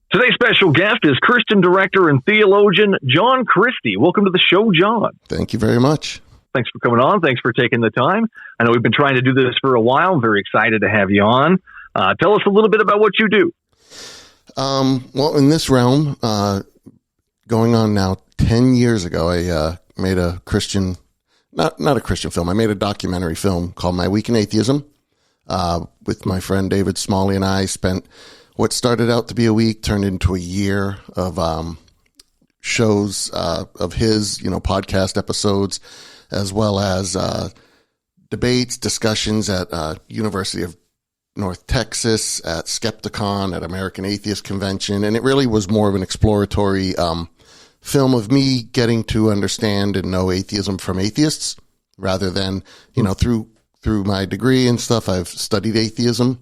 Today's special guest is Christian director and theologian John Christie. Welcome to the show, John. Thank you very much. Thanks for coming on. Thanks for taking the time. I know we've been trying to do this for a while. I'm very excited to have you on. Tell us a little bit about what you do. Well, in this realm, going on now 10 years ago, I made a Christian, not a Christian film. I made a documentary film called My Week in Atheism. With my friend David Smalley and I spent what started out to be a week turned into a year of shows of his, podcast episodes, as well as debates, discussions at University of North Texas, at Skepticon, at American Atheist Convention. And it really was more of an exploratory film of me getting to understand and know atheism from atheists, rather than, through my degree and stuff, I've studied atheism.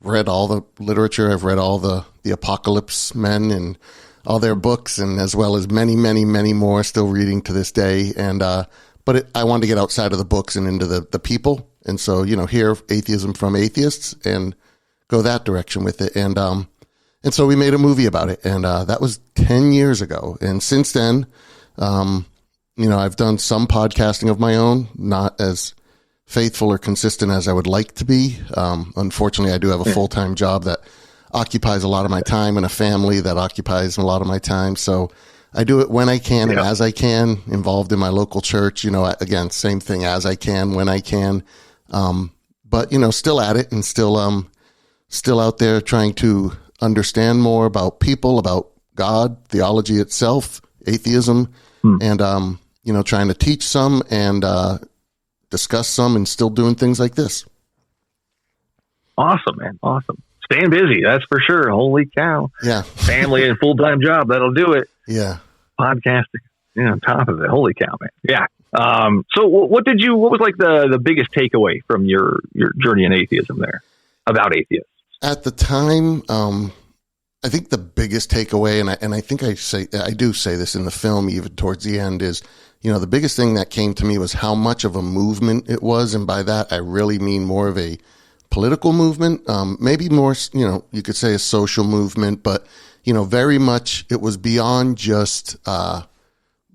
Read all the literature. I've read all the apocalypse men and all their books, and as well as many, many, many more still reading to this day. And, but I wanted to get outside of the books and into the people. And so, hear atheism from atheists and go that direction with it. And so we made a movie about it, and, that was 10 years ago. And since then, I've done some podcasting of my own, not as faithful or consistent as I would like to be. Unfortunately, I do have a full-time job that occupies a lot of my time, and a family that occupies a lot of my time. So I do it when I can and as I can, involved in my local church, again, same thing, as I can, when I can. But, still at it, and still out there trying to understand more about people, about God, theology itself, atheism, and, trying to teach some and, discuss some, and still doing things like this. Awesome, man. Awesome. Staying busy. That's for sure. Holy cow. Yeah. Family and full-time job. That'll do it. Yeah. Podcasting. Yeah. On top of it. Holy cow, man. Yeah. So what was like the biggest takeaway from your journey in atheism there about atheists? At the time, I think the biggest takeaway, and I think I do say this in the film, even towards the end, is, the biggest thing that came to me was how much of a movement it was. And by that, I really mean more of a political movement, maybe more, you could say a social movement, but, very much it was beyond just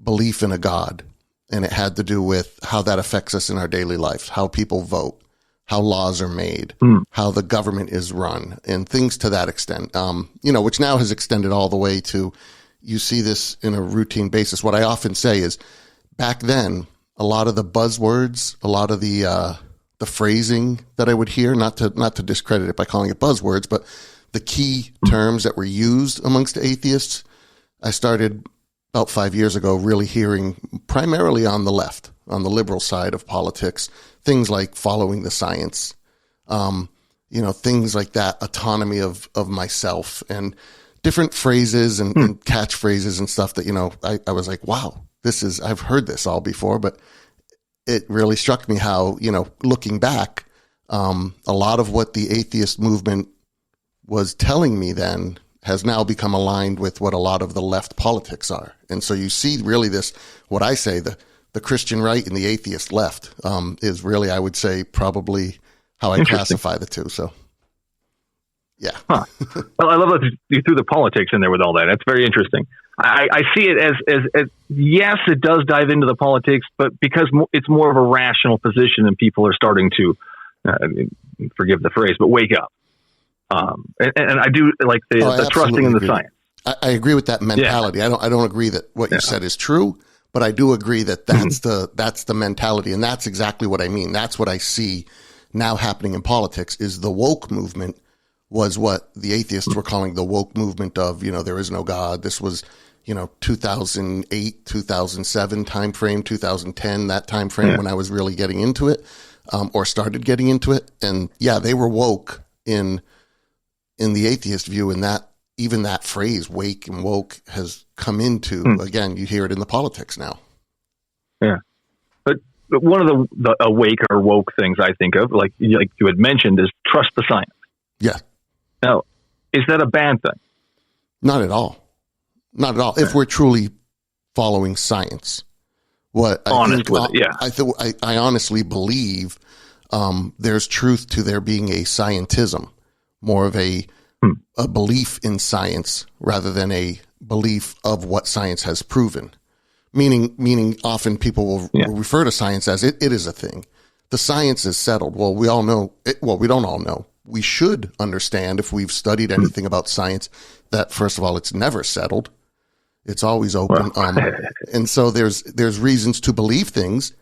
belief in a God. And it had to do with how that affects us in our daily life, how people vote, how laws are made, how the government is run, and things to that extent, which now has extended all the way to, you see this in a routine basis. What I often say is, back then, a lot of the buzzwords, a lot of the phrasing that I would hear, not to discredit it by calling it buzzwords, but the key terms that were used amongst atheists, I started about 5 years ago really hearing primarily on the left, on the liberal side of politics, things like following the science, things like that, autonomy of myself, and different phrases and catchphrases and stuff that, I was like, wow. I've heard this all before, but it really struck me how, looking back, a lot of what the atheist movement was telling me then has now become aligned with what a lot of the left politics are. And so you see really this, what I say, the Christian right and the atheist left, is really, I would say, probably how I classify the two. So, yeah. Huh. Well, I love that you threw the politics in there with all that. That's very interesting. I see it as yes, it does dive into the politics, but because it's more of a rational position, and people are starting to, forgive the phrase, but wake up. And I do like the trusting in the science. I agree with that mentality. Yeah. I don't agree that what you said is true, but I do agree that that's the mentality, and that's exactly what I mean. That's what I see now happening in politics. Is the woke movement was what the atheists were calling the woke movement of, there is no God. This was, 2008, 2007 timeframe, 2010, that timeframe when I was really getting into it, or started getting into it. And they were woke in the atheist view, and that, even that phrase, wake and woke, has come into, again, you hear it in the politics now. Yeah. But one of the awake or woke things I think of, like you had mentioned, is trust the science. Yeah. Now, is that a bad thing? Not at all. Not at all. If we're truly following science, what I honestly believe there's truth to there being a scientism, more of a a belief in science rather than a belief of what science has proven. Meaning often people will refer to science as it is a thing. The science is settled. Well, we all know it. Well, we don't all know. We should understand, if we've studied anything about science, that first of all, it's never settled. It's always open. And so there's reasons to believe things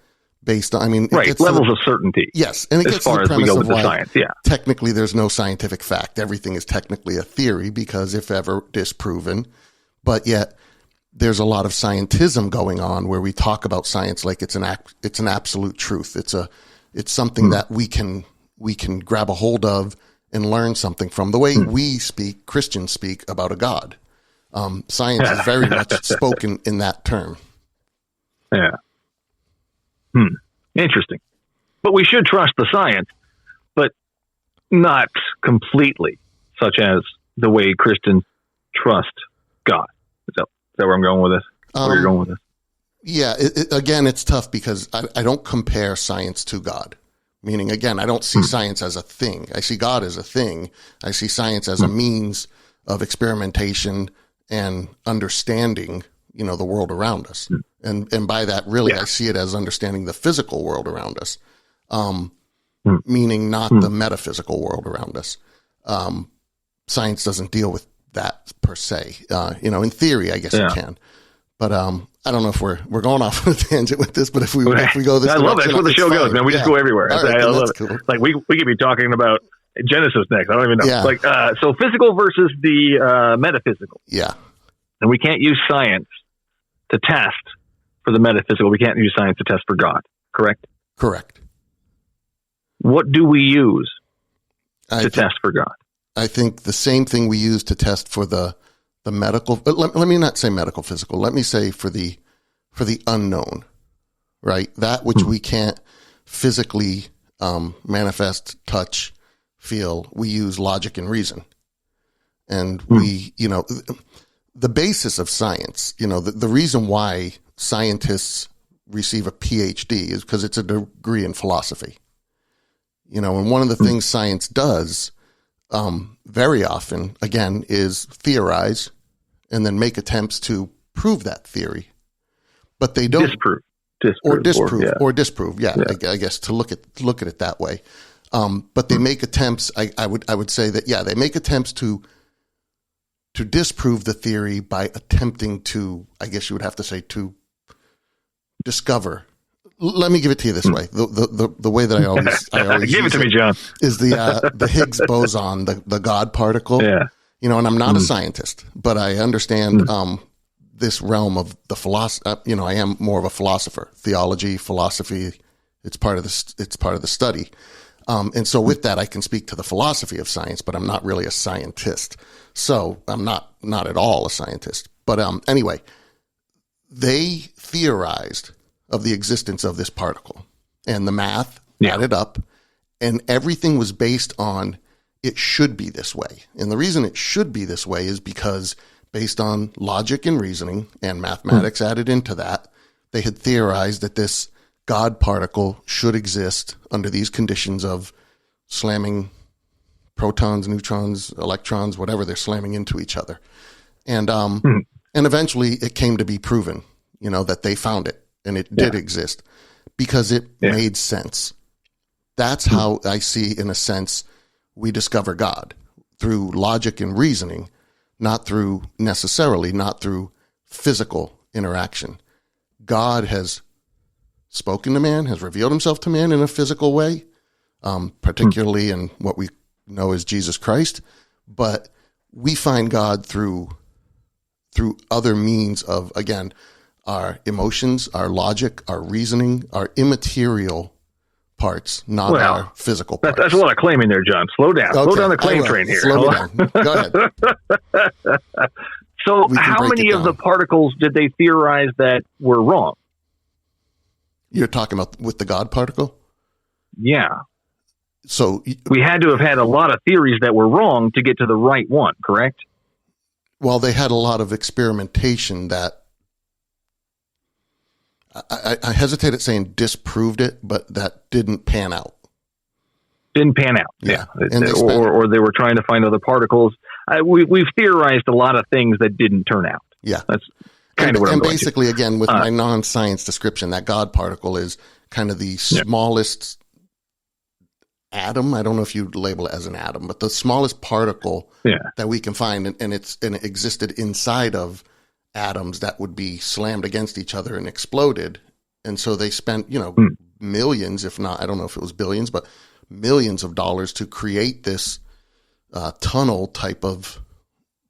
based on, levels of certainty. Yes. And it as gets far to the as we premise go of with why the science. Yeah. technically there's no scientific fact. Everything is technically a theory because if ever disproven, but yet there's a lot of scientism going on where we talk about science like it's an absolute truth. It's something that we can grab a hold of and learn something from, the way Christians speak about a God. Science is very much spoken in that term. Yeah. Interesting. But we should trust the science, but not completely, such as the way Christians trust God. Is that where I'm going with this? Where you're going with this? Yeah. Again, it's tough because I don't compare science to God. Meaning, again, I don't see science as a thing. I see God as a thing. I see science as a means of experimentation and understanding, the world around us. And by that, really, I see it as understanding the physical world around us, meaning not the metaphysical world around us. Science doesn't deal with that per se. In theory, I guess it can. But I don't know if we're going off on a tangent with this, but if we go this direction, I love it. That's where the show goes, man. We just go everywhere. Right, I love it. Cool. Like we could be talking about Genesis next. I don't even know. Yeah. So physical versus the metaphysical. Yeah. And we can't use science to test for the metaphysical. We can't use science to test for God. Correct? Correct. What do we use to test for God? I think the same thing we use to test for the medical. Let me not say medical physical. Let me say for the unknown, right? That which we can't physically manifest, touch, feel. We use logic and reason, and we, the basis of science. The reason why scientists receive a PhD is because it's a degree in philosophy. And one of the things science does very often, again, is theorize and then make attempts to prove that theory, but they don't disprove. Yeah. I guess to look at it that way. But they make attempts. I would say that, they make attempts to disprove the theory by attempting to, I guess you would have to say, to discover. Let me give it to you this way. The way that I always give it to me, John, is the Higgs boson, the God particle. Yeah. And I'm not a scientist, but I understand this realm of the philosophy. I am more of a philosopher. Theology, philosophy, it's part of the study. And so with that, I can speak to the philosophy of science, but I'm not really a scientist. So I'm not at all a scientist. But anyway, they theorized of the existence of this particle, and the math added up, and everything was based on it should be this way. And the reason it should be this way is because based on logic and reasoning and mathematics added into that, they had theorized that this God particle should exist under these conditions of slamming protons, neutrons, electrons, whatever they're slamming into each other. And eventually it came to be proven, that they found it. And it did exist because it made sense. That's how I see, in a sense, we discover God, through logic and reasoning, not through physical interaction. God has spoken to man, has revealed himself to man in a physical way, particularly in what we know as Jesus Christ. But we find God through other means of, again, our emotions, our logic, our reasoning, our immaterial parts, not our physical parts. That's a lot of claiming there, John. Slow down. Okay. Slow down the claim train here. Slow down. Go ahead. So how many of the particles did they theorize that were wrong? You're talking about with the God particle? Yeah. So we had to have had a lot of theories that were wrong to get to the right one, correct? Well, they had a lot of experimentation that I hesitate at saying disproved it, but that didn't pan out. Didn't pan out. Yeah. And or they were trying to find other particles we've theorized a lot of things that didn't turn out. Yeah. That's kind of what I'm going basically, to. Again, with my non-science description, that God particle is kind of the smallest atom. I don't know if you'd label it as an atom, but the smallest particle that we can find, and it existed inside of atoms that would be slammed against each other and exploded. And so they spent, millions, if not, I don't know if it was billions, but millions of dollars to create this tunnel type of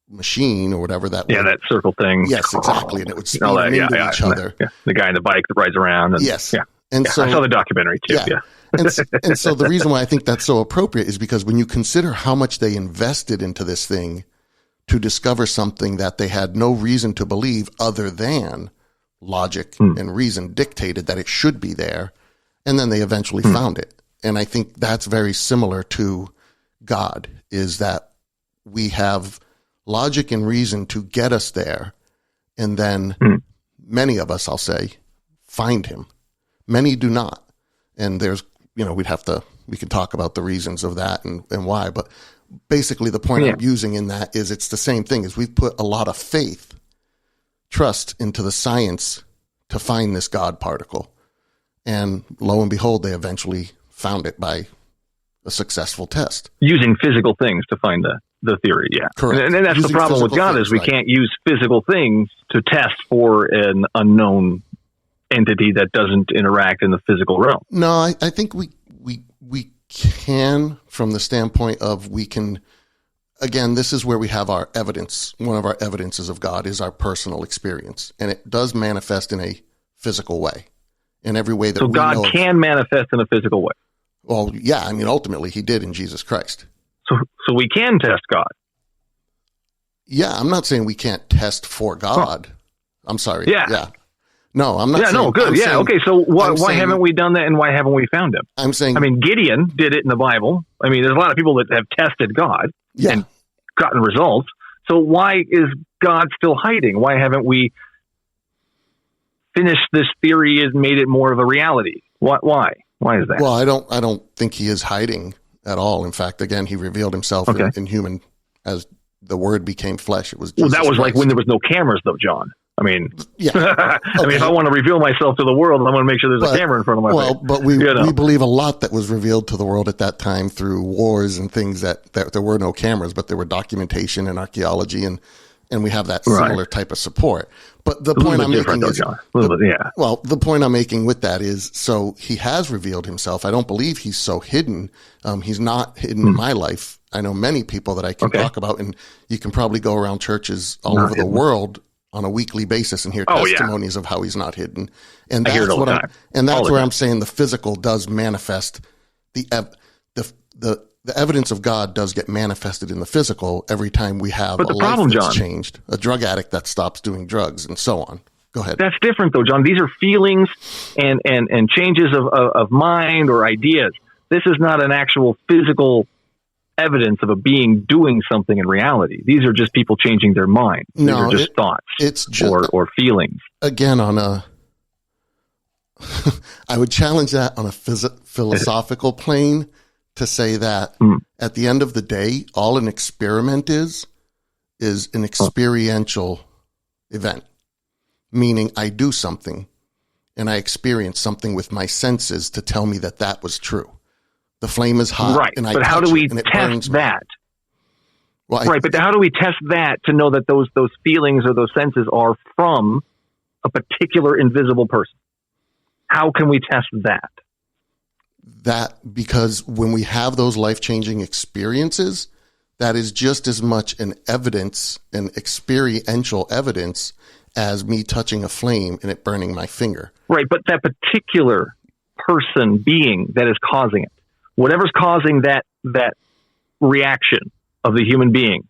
machine or whatever that was. Yeah, that circle thing. Yes, exactly. And it would speed them into each other. The guy in the bike that rides around. And, yes. Yeah. And so I saw the documentary too. Yeah. and so the reason why I think that's so appropriate is because when you consider how much they invested into this thing to discover something that they had no reason to believe other than logic and reason dictated that it should be there, and then they eventually found it. And I think that's very similar to God, is that we have logic and reason to get us there, and then many of us, I'll say, find him. Many do not. And there's, we can talk about the reasons of that and why, but basically the point I'm using in that is it's the same thing, is we've put a lot of faith, trust into the science to find this God particle. And lo and behold, they eventually found it by a successful test. Using physical things to find the theory, yeah. Correct. And that's Using the problem with God, is we can't use physical things to test for an unknown entity that doesn't interact in the physical realm. No, I think we can, from the standpoint of we can, again, this is where we have our evidence. One of our evidences of God is our personal experience, and it does manifest in a physical way, in every way that so we God know can manifest in a physical way. Well, yeah, I mean, ultimately he did in Jesus Christ. So we can test God. Yeah, I'm not saying we can't test for God. Huh. I'm sorry. Yeah. No, I'm not. Yeah, no, good. Yeah, okay. So why haven't we done that, and why haven't we found him? I'm saying. I mean, Gideon did it in the Bible. I mean, there's a lot of people that have tested God and gotten results. So why is God still hiding? Why haven't we finished this theory and made it more of a reality? Why? Why is that? Well, I don't think he is hiding at all. In fact, again, he revealed himself in human as the Word became flesh. It was Jesus that was Christ. like when there was no cameras, though, John. I mean, yeah. I mean, if I want to reveal myself to the world, I'm going to make sure there's a camera in front of my face. Well, but we believe a lot that was revealed to the world at that time through wars and things that there were no cameras, but there were documentation and archaeology, and we have that similar type of support. But the point I'm making is, the point I'm making with that is, so he has revealed himself. I don't believe he's so hidden. He's not hidden in my life. I know many people that I can talk about, and you can probably go around churches all over the world on a weekly basis and hear testimonies of how he's not hidden. And that's where I'm saying the physical does manifest. The evidence of God does get manifested in the physical every time we have a life that's changed, a drug addict that stops doing drugs, and so on. Go ahead. That's different, though, John. These are feelings and changes of mind or ideas. This is not an actual physical evidence of a being doing something in reality. These are just people changing their mind. These are just thoughts. It's just, or feelings. Again, I would challenge that on a philosophical plane to say that at the end of the day, all an experiment is an experiential event, meaning I do something and I experience something with my senses to tell me that was true. The flame is hot, right? And but how do we test that? Well, but how do we test that to know that those feelings or those senses are from a particular invisible person? How can we test that? Because when we have those life-changing experiences, that is just as much an experiential evidence as me touching a flame and it burning my finger. Right, but that particular being that is causing it, whatever's causing that reaction of the human being,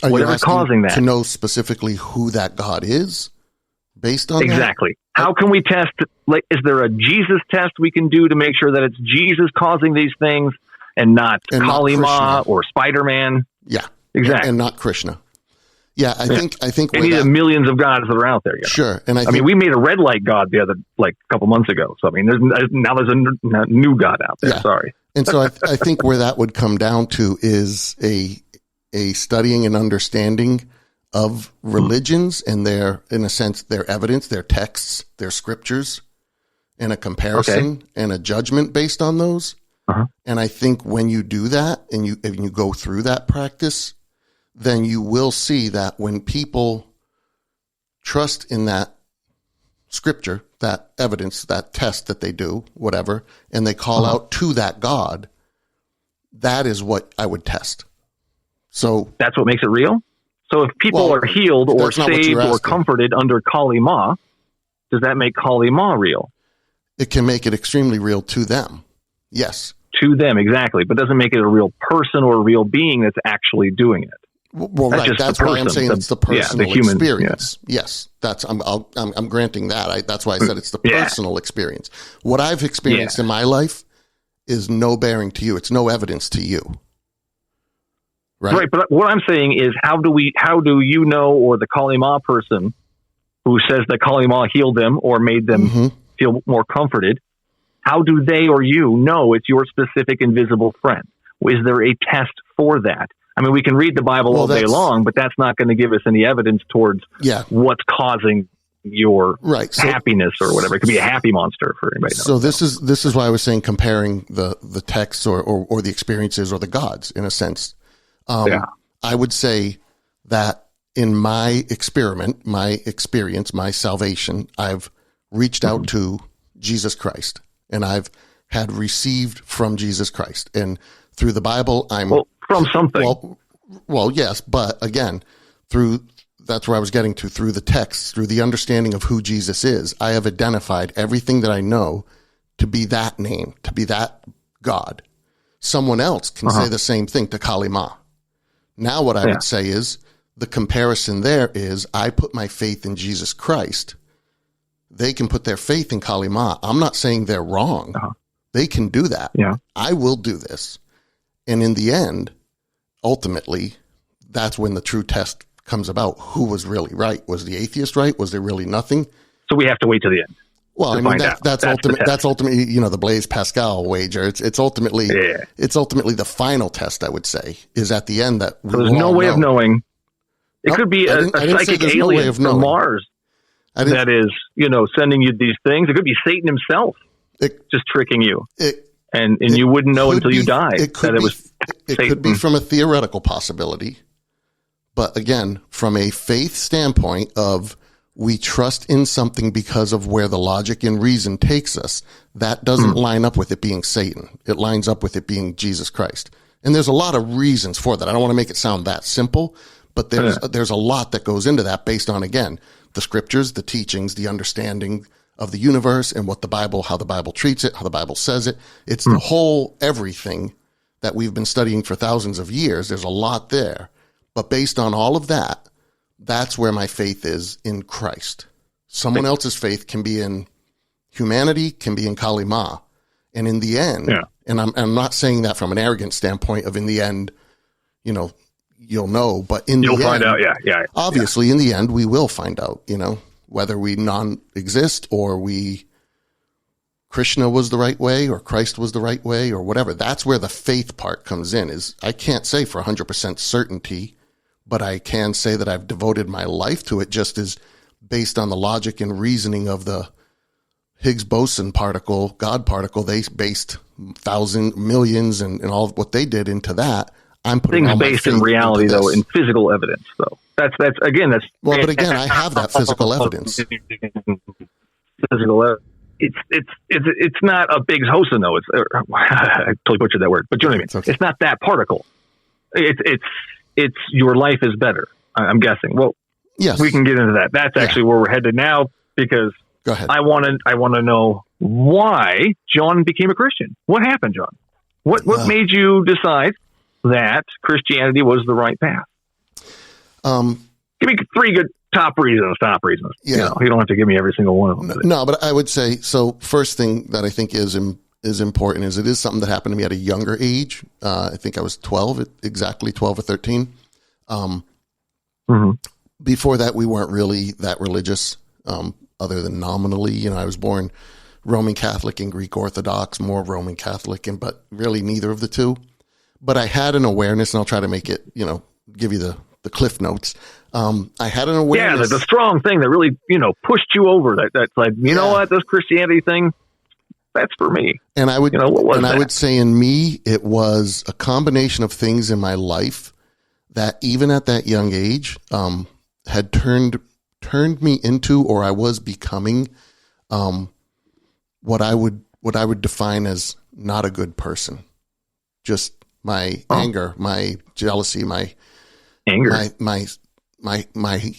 whatever's causing that, to know specifically who that God is based on exactly. How can we test? Like, is there a Jesus test we can do to make sure that it's Jesus causing these things and not Kali Ma or Spider-Man? Yeah, exactly, and not Krishna. Yeah, I think. And the millions of gods that are out there. Sure, and I mean, we made a red light god a couple months ago. So I mean, there's a new god out there. Yeah. Sorry. And so I think where that would come down to is a studying and understanding of religions and their, in a sense, their evidence, their texts, their scriptures, and a comparison and a judgment based on those. And I think when you do that and you go through that practice, then you will see that when people trust in that scripture, that evidence, that test that they do, whatever, and they call out to that God, that is what I would test. So that's what makes it real. So if people are healed or saved or comforted under Kali Ma, does that make Kali Ma real? It can make it extremely real to them. Yes. To them, exactly. But doesn't make it a real person or a real being that's actually doing it. Well, right. That's why I'm saying it's the personal human experience. Yeah. Yes. I'm granting that. That's why I said it's the personal experience. What I've experienced in my life is no bearing to you. It's no evidence to you. Right. But what I'm saying is, how do you know, or the Kali Ma person who says that Kali Ma healed them or made them feel more comforted, how do they or you know it's your specific invisible friend? Is there a test for that? I mean, we can read the Bible all day long, but that's not going to give us any evidence towards what's causing your happiness or whatever. It could be a happy monster for anybody. So this is why I was saying comparing the texts or the experiences or the gods in a sense. I would say that in my experiment, my experience, my salvation, I've reached out to Jesus Christ, and I've had received from Jesus Christ. And through the Bible, from something. Well, yes, but again, that's where I was getting to, through the text, through the understanding of who Jesus is, I have identified everything that I know to be that name, to be that God. Someone else can say the same thing to Kali Ma. Now what I would say is, the comparison there is, I put my faith in Jesus Christ. They can put their faith in Kali Ma. I'm not saying they're wrong. They can do that. Yeah. I will do this. And in the end, ultimately, that's when the true test comes about. Who was really right? Was the atheist right? Was there really nothing? So we have to wait to the end. Well, I mean, that's ultimately, the Blaise Pascal wager. It's ultimately the final test, I would say, is at the end that there's no way of knowing. It could be a psychic alien from Mars that is, sending you these things. It could be Satan himself just tricking you. And you wouldn't know until you died it could be from a theoretical possibility. But again, from a faith standpoint of, we trust in something because of where the logic and reason takes us, that doesn't line up with it being Satan. It lines up with it being Jesus Christ. And there's a lot of reasons for that. I don't want to make it sound that simple, but there's a lot that goes into that based on, again, the scriptures, the teachings, the understanding of the universe and what the Bible, how the Bible treats it, how the Bible says it. It's the whole everything that we've been studying for thousands of years. There's a lot there. But based on all of that, that's where my faith is in Christ. Someone else's faith can be in humanity, can be in Kali Ma. And in the end, and I'm not saying that from an arrogant standpoint of, in the end, you'll know, but you'll find out. Obviously, in the end, we will find out, whether we non-exist or Krishna was the right way or Christ was the right way or whatever. That's where the faith part comes in. Is I can't say for 100% certainty, but I can say that I've devoted my life to it, just as based on the logic and reasoning of the Higgs boson particle, God particle. They based thousands, millions, and all of what they did into that. I'm putting things based in reality, though, in physical evidence, though. That's again. But again, I have that physical evidence. Physical evidence. It's not a Higgs boson, though. I totally butchered that word, but you know what I mean. It's not that particle. It's your life is better. I'm guessing. Well, yes, we can get into that. That's actually where we're headed now, because go ahead. I want to know why John became a Christian. What happened, John? What made you decide that Christianity was the right path? Give me three good top reasons. Yeah. You don't have to give me every single one of them. No, but I would say, so first thing that I think is important is, it is something that happened to me at a younger age. I think I was 12, exactly 12 or 13. Before that, we weren't really that religious, other than nominally. I was born Roman Catholic and Greek Orthodox, more Roman Catholic, but really neither of the two. But I had an awareness, and I'll try to make it, give you the cliff notes. I had an awareness. Yeah, the strong thing that really, pushed you over. That's like, you know what, this Christianity thing, that's for me. And I would, I would say in me, it was a combination of things in my life that even at that young age, had turned me into, or I was becoming, what I would define as not a good person. Just my anger, my jealousy, my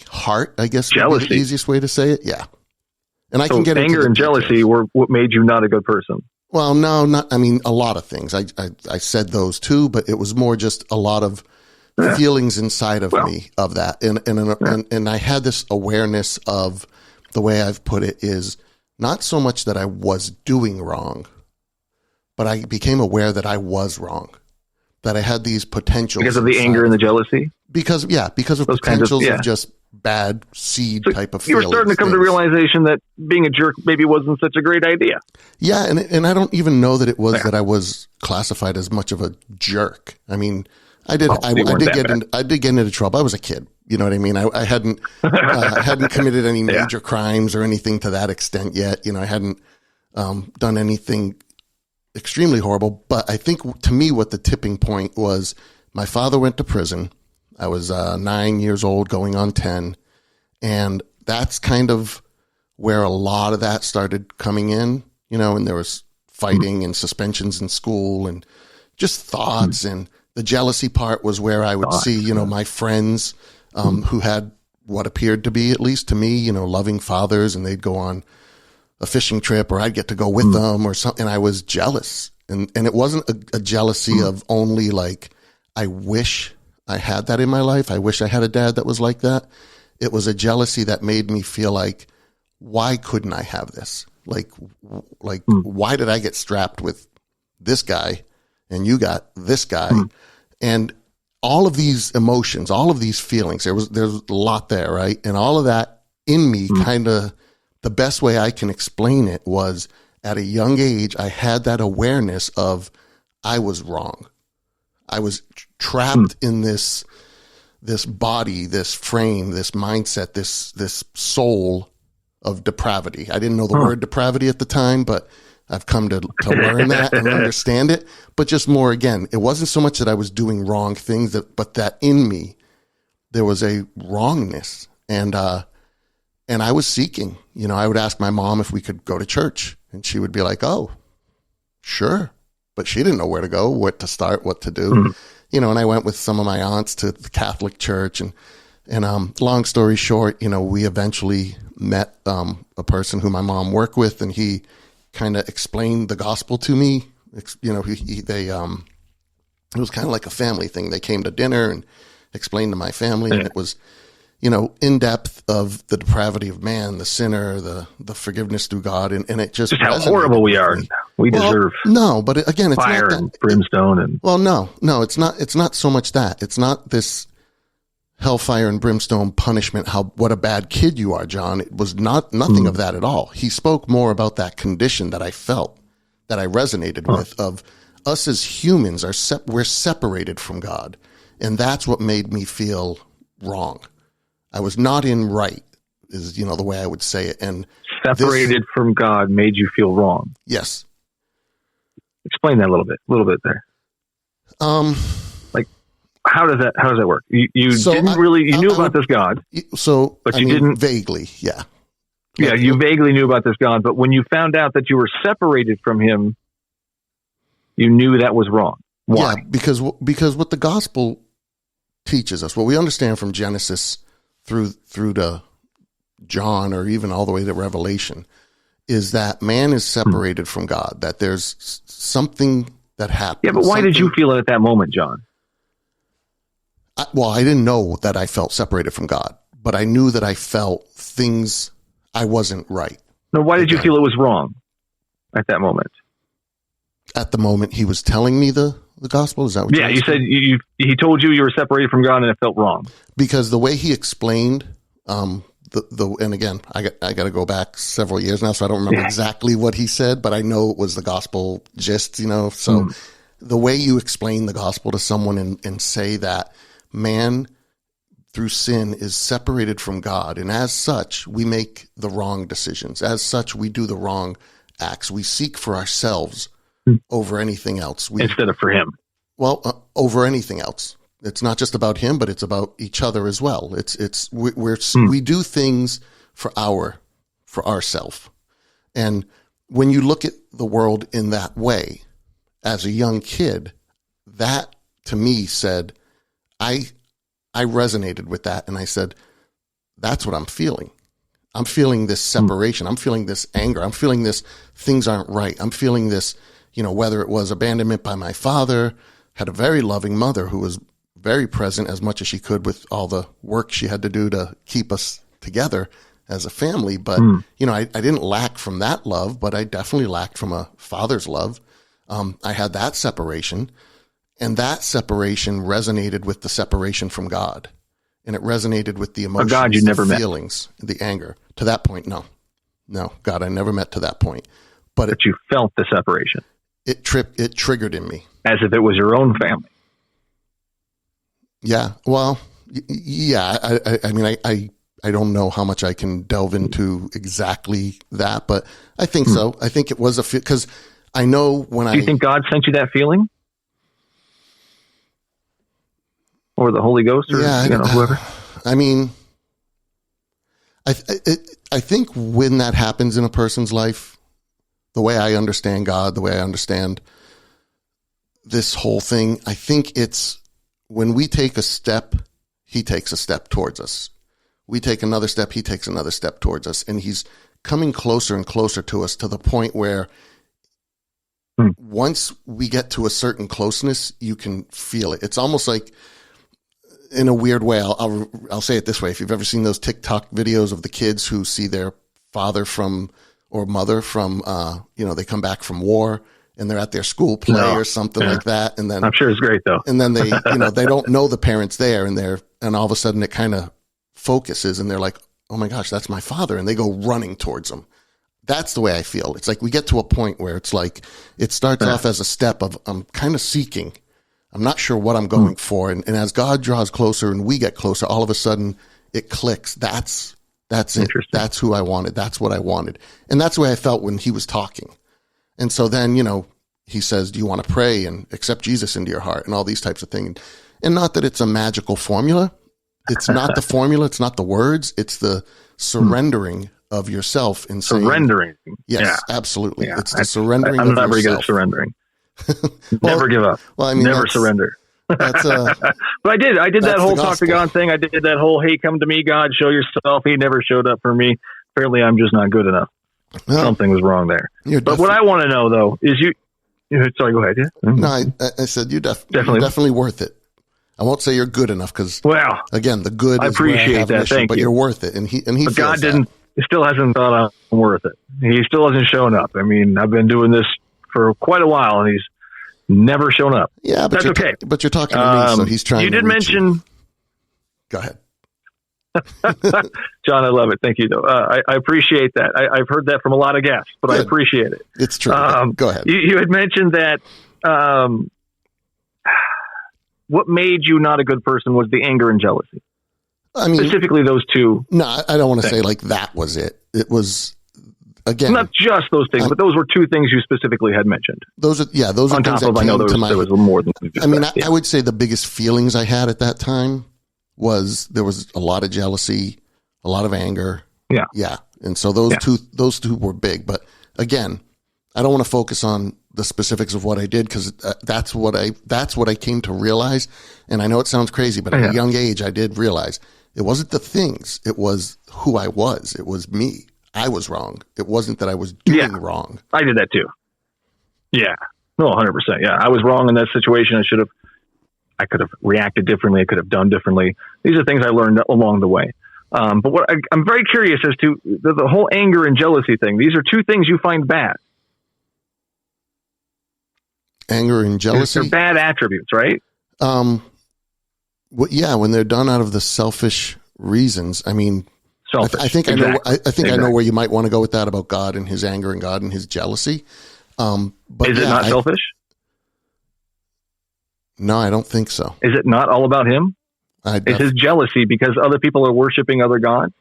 heart, I guess, would be the easiest way to say it. Yeah. And I can get into anger and jealousy were what made you not a good person. Well, no, a lot of things. I said those too, but it was more just a lot of feelings inside of me of that. And I had this awareness of, the way I've put it is not so much that I was doing wrong, but I became aware that I was wrong, that I had these potentials. Because of the anger and the jealousy? Because of those potentials of just bad seed type of feelings. You were starting to come to realization that being a jerk maybe wasn't such a great idea. Yeah, and I don't even know that it was that I was classified as much of a jerk. I mean, I did get into trouble. I was a kid. You know what I mean? I hadn't committed any major crimes or anything to that extent yet. I hadn't done anything extremely horrible. But I think to me, what the tipping point was, my father went to prison. I was 9 years old, going on 10. And that's kind of where a lot of that started coming in, and there was fighting and suspensions in school and just thoughts. And the jealousy part was where I would see, my friends who had what appeared to be, at least to me, loving fathers, and they'd go on a fishing trip, or I'd get to go with them or something. And I was jealous. And it wasn't a jealousy of only like, I wish I had that in my life. I wish I had a dad that was like that. It was a jealousy that made me feel like, why couldn't I have this? Why did I get strapped with this guy and you got this guy? And all of these emotions, all of these feelings, there's a lot there, right? And all of that in me, kind of the best way I can explain it was, at a young age, I had that awareness of I was wrong. I was trapped in this body, this frame, this mindset, this soul of depravity. I didn't know the word depravity at the time, but I've come to learn that and understand it. But just more, again, it wasn't so much that I was doing wrong things, but that in me there was a wrongness, and I was seeking. I would ask my mom if we could go to church, and she would be like, "Oh, sure." But she didn't know where to go, what to start, what to do. And I went with some of my aunts to the Catholic church, and long story short, we eventually met a person who my mom worked with, and he kind of explained the gospel to me. It was kind of like a family thing. They came to dinner and explained to my family, and it was, in depth of the depravity of man, the sinner, the forgiveness through God, and it just how horrible we are. We deserve no, but again, it's fire not that, and brimstone and no, it's not. It's not so much that. It's not this hellfire and brimstone punishment. What a bad kid you are, John. It was nothing of that at all. He spoke more about that condition that I felt, that I resonated with, of us as humans we're separated from God, and that's what made me feel wrong. I was not in right, is the way I would say it. And separated from God made you feel wrong. Yes. Explain that a little bit there. How does that work? You knew about this God. But you didn't vaguely. Yeah. Yeah. You vaguely knew about this God, but when you found out that you were separated from him, you knew that was wrong. Why? Yeah, because what the gospel teaches us, what we understand from Genesis through to John, or even all the way to Revelation, is that man is separated from God, that there's something that happens. Yeah, but why did you feel it at that moment, John? I didn't know that I felt separated from God, but I knew that I felt things I wasn't right. No, why did you feel it was wrong at that moment? At the moment he was telling me the gospel? Is that what you said he told you were separated from God and it felt wrong? Because the way he explained, and again, I got to go back several years now, so I don't remember exactly what he said, but I know it was the gospel gist, so the way you explain the gospel to someone and say that man through sin is separated from God. And as such, we make the wrong decisions. As such, we do the wrong acts. We seek for ourselves over anything else. Instead of for him. Well, over anything else. It's not just about him, but it's about each other as well. We do things for ourself. And when you look at the world in that way, as a young kid, that to me said, I resonated with that. And I said, that's what I'm feeling. I'm feeling this separation. I'm feeling this anger. I'm feeling this things aren't right. I'm feeling this, whether it was abandonment by my father, had a very loving mother who was very present as much as she could with all the work she had to do to keep us together as a family. But, I didn't lack from that love, but I definitely lacked from a father's love. I had that separation, and that separation resonated with the separation from God. And it resonated with the emotions, God you never the feelings, the anger. To that point, no, God, I never met to that point. But you felt the separation. It triggered in me. As if it was your own family. Yeah. Well, yeah. I don't know how much I can delve into exactly that, but I think so. I think it was because I know when Do you think God sent you that feeling? Or the Holy Ghost, or whoever? I mean, I think when that happens in a person's life, the way I understand God, the way I understand this whole thing, I think it's when we take a step, he takes a step towards us. We take another step, he takes another step towards us. And he's coming closer and closer to us to the point where once we get to a certain closeness, you can feel it. It's almost like, in a weird way, I'll say it this way. If you've ever seen those TikTok videos of the kids who see their father or mother from, they come back from war and they're at their school play or something like that. And then I'm sure it's great though. And then they, they don't know the parents there and all of a sudden it kind of focuses and they're like, oh my gosh, that's my father. And they go running towards them. That's the way I feel. It's like we get to a point where it's like, it starts off as a step of, I'm kind of seeking. I'm not sure what I'm going for. And as God draws closer and we get closer, all of a sudden it clicks. That's it. That's who I wanted. That's what I wanted. And that's the way I felt when he was talking. And so then, he says, do you want to pray and accept Jesus into your heart and all these types of things? And not that it's a magical formula. It's not the formula. It's not the words. It's the surrendering of yourself and saying, surrendering. Yes, absolutely. Yeah. It's the surrendering of yourself. I'm not very good at surrendering. Never give up. Well, I mean, never surrender. That's but I did that whole talk to God thing. I did that whole, hey, come to me, God, show yourself. He never showed up for me. Apparently I'm just not good enough. No, something was wrong there. But what I want to know though is sorry, go ahead. Yeah. Mm-hmm. No, I said you're definitely worth it. I won't say you're good enough because again, the good I appreciate that. Thank but you. You're worth it. And he but God didn't, he still hasn't thought I'm worth it. He still hasn't shown up. I mean, I've been doing this for quite a while and he's never shown up. Yeah, but that's okay. But you're talking to me, so he's trying. You did mention. Go ahead, John. I love it. Thank you. Though I appreciate that. I've heard that from a lot of guests, but I appreciate it. It's true. Go ahead. You had mentioned that. What made you not a good person was the anger and jealousy. I mean, specifically those two. No, I don't want to say like that was it. It was. Again, not just those things, but those were two things you specifically had mentioned. Those are on top things of, I know there was more than. I would say the biggest feelings I had at that time was there was a lot of jealousy, a lot of anger. Yeah, and so those two were big. But again, I don't want to focus on the specifics of what I did because that's what I came to realize. And I know it sounds crazy, but at a young age, I did realize it wasn't the things; it was who I was. It was me. I was wrong. It wasn't that I was doing wrong. I did that too. Yeah. No, 100%. Yeah. I was wrong in that situation. I could have reacted differently. I could have done differently. These are things I learned along the way. But what I'm very curious as to the whole anger and jealousy thing. These are two things you find bad. Anger and jealousy? They're bad attributes, right? When they're done out of the selfish reasons. I mean, I think I know where you might want to go with that about God and his anger and God and his jealousy. But is it not selfish? No, I don't think so. Is it not all about him? Is his jealousy because other people are worshiping other gods?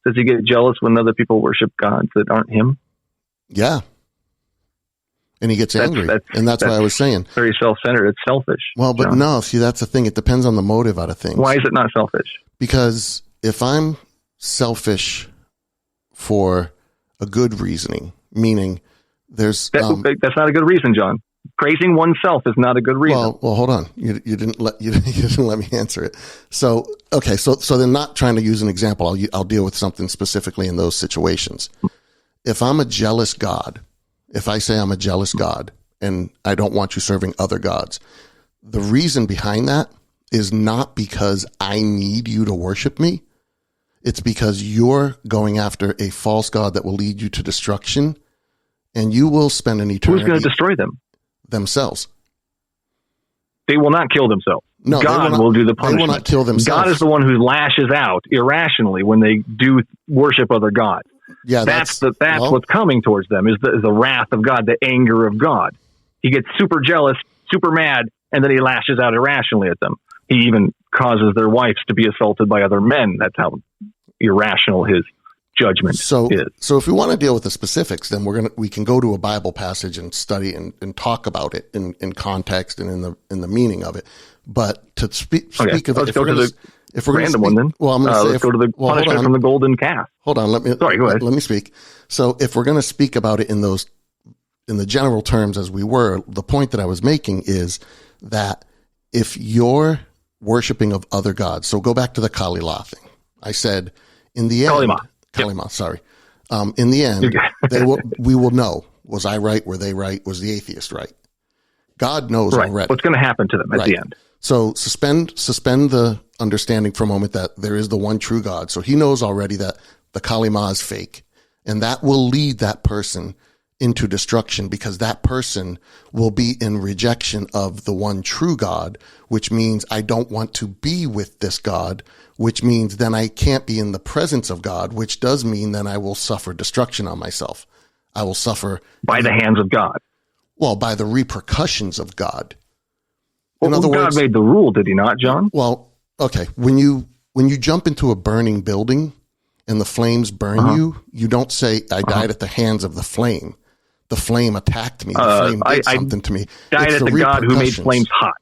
Does he get jealous when other people worship gods that aren't him? Yeah. And he gets angry. And that's why I was saying. Very self-centered. It's selfish. Well, but John. No, see, that's the thing. It depends on the motive out of things. Why is it not selfish? Because if I'm selfish for a good reasoning, meaning there's... that's not a good reason, John. Praising oneself is not a good reason. Well, hold on. You didn't let me answer it. So, okay. So then not trying to use an example. I'll deal with something specifically in those situations. If I'm a jealous God, if I say I'm a jealous God and I don't want you serving other gods, the reason behind that is not because I need you to worship me. It's because you're going after a false god that will lead you to destruction, and you will spend an eternity. Who's going to destroy them? Themselves. They will not kill themselves. No, God will do the punishment. They will not kill themselves. God is the one who lashes out irrationally when they do worship other gods. Yeah, that's what's coming towards them is the wrath of God, the anger of God. He gets super jealous, super mad, and then he lashes out irrationally at them. He even causes their wives to be assaulted by other men. That's how irrational his judgment is. So if we want to deal with the specifics, then we can go to a Bible passage and study and talk about it in context and in the meaning of it. But to speak of it, let's go to the random one then. Well, I'm going to say, let's go to the punishment from the golden calf. Hold on, go ahead. Let me speak. So if we're going to speak about it in the general terms as we were, the point that I was making is that if you're worshiping of other gods, so go back to the Kalila thing. I said in the end, Kalima, sorry. In the end, we will know, was I right? Were they right? Was the atheist right? God knows already. What's going to happen to them at the end. So suspend the understanding for a moment that there is the one true God. So he knows already that the Kalima is fake, and that will lead that person into destruction because that person will be in rejection of the one true God, which means I don't want to be with this God, which means then I can't be in the presence of God, which does mean then I will suffer destruction on myself. I will suffer by the hands of God. Well, by the repercussions of God. In other words, God made the rule, did he not, John? Well, okay. When you jump into a burning building and the flames burn you, you don't say, I died at the hands of the flame. The flame attacked me. The flame did something to me. Died at the God who made flames hot.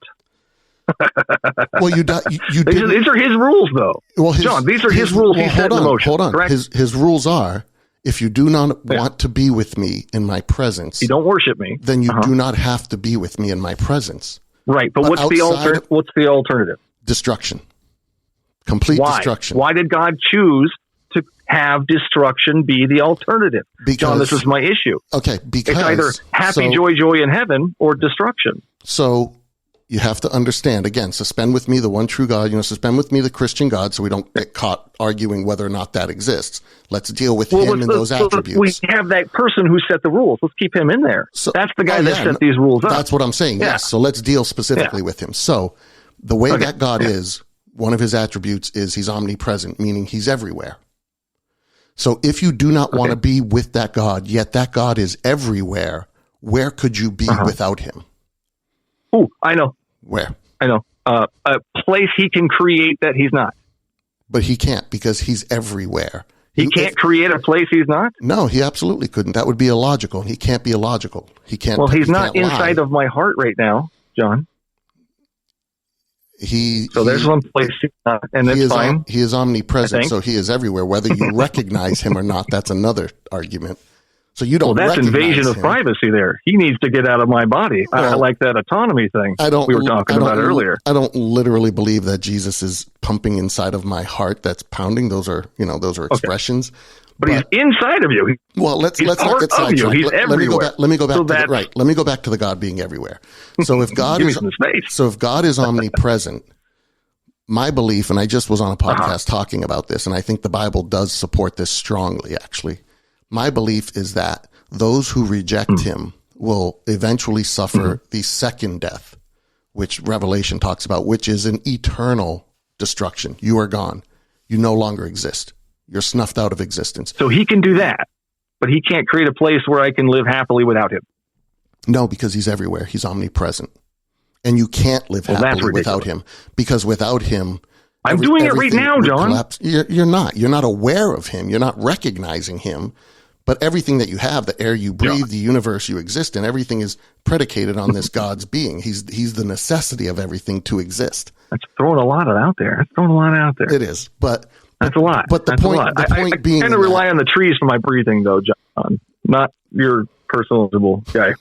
Well, you these are his rules, though. Well, John, these are his rules. He set in motion. Hold on. Correct? His rules are: if you do not want to be with me in my presence, you don't worship me. Then you do not have to be with me in my presence. Right, but what's the alternative? Destruction. Complete destruction. Why did God choose to have destruction be the alternative? John, this is my issue. Okay, because it's either happy, joy in heaven or destruction. So you have to understand, again, suspend with me the one true God, suspend with me the Christian God so we don't get caught arguing whether or not that exists. Let's deal with him and those attributes. We have that person who set the rules. Let's keep him in there. So, that's the guy that set these rules up. That's what I'm saying, yes. So let's deal specifically with him. So the way that God is, one of his attributes is he's omnipresent, meaning he's everywhere. So if you do not want to be with that God, yet that God is everywhere, where could you be without him? Oh, I know. Where? I know. A place he can create that he's not. But he can't because he's everywhere. He can't create a place he's not? No, he absolutely couldn't. That would be illogical. He can't be illogical. He can't. Well, he's not inside of my heart right now, John. So there's one place, and that's fine. He is omnipresent, so he is everywhere. Whether you recognize him or not, that's another argument. So you don't. Well, that's invasion of privacy. There, he needs to get out of my body. Well, I like that autonomy thing we were talking about earlier. I don't literally believe that Jesus is pumping inside of my heart. That's pounding. Those are expressions. But he's inside of you. Let's not get sidetracked. He's everywhere. Let me go back to the God being everywhere. So if God if God is omnipresent, my belief, and I just was on a podcast talking about this, and I think the Bible does support this strongly, actually. My belief is that those who reject him will eventually suffer the second death, which Revelation talks about, which is an eternal destruction. You are gone. You no longer exist. You're snuffed out of existence. So he can do that, but he can't create a place where I can live happily without him. No, because he's everywhere. He's omnipresent. And you can't live happily without him, because without him, I'm doing it right now, John. You're not. You're not aware of him. You're not recognizing him. But everything that you have, the air you breathe, the universe you exist in, everything is predicated on this God's being. He's the necessity of everything to exist. That's throwing a lot out there. It is, but that's a lot. But the point being, I kind of rely on the trees for my breathing, though, John. Not your personable guy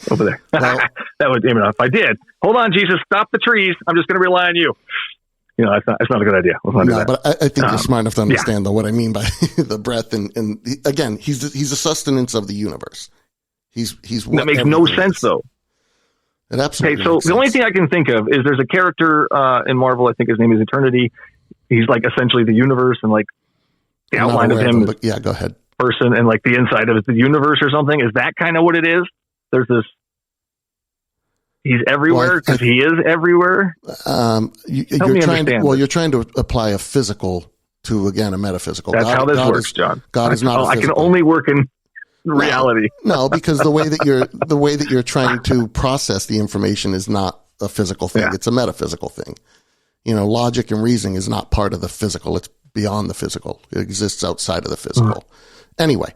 over there. Well, that would, if I did, hold on, Jesus, stop the trees. I'm just going to rely on you. That's not a good idea. No, but I think you're smart enough to understand, though, what I mean by the breath. And again, he's the sustenance of the universe. He's that makes no sense, though. It absolutely. Okay, so the only thing I can think of is there's a character in Marvel. I think his name is Eternity. He's like essentially the universe, and like the outline of him. But yeah, go ahead. Person, and like the inside of it, the universe or something. Is that kind of what it is? There's this. He's everywhere because he is everywhere. You're trying to apply a physical to, again, a metaphysical. That's how this works, John. God is not. I can only work in reality. No, because the way that you're trying to process the information is not a physical thing. Yeah. It's a metaphysical thing. Logic and reasoning is not part of the physical. It's beyond the physical. It exists outside of the physical. Anyway,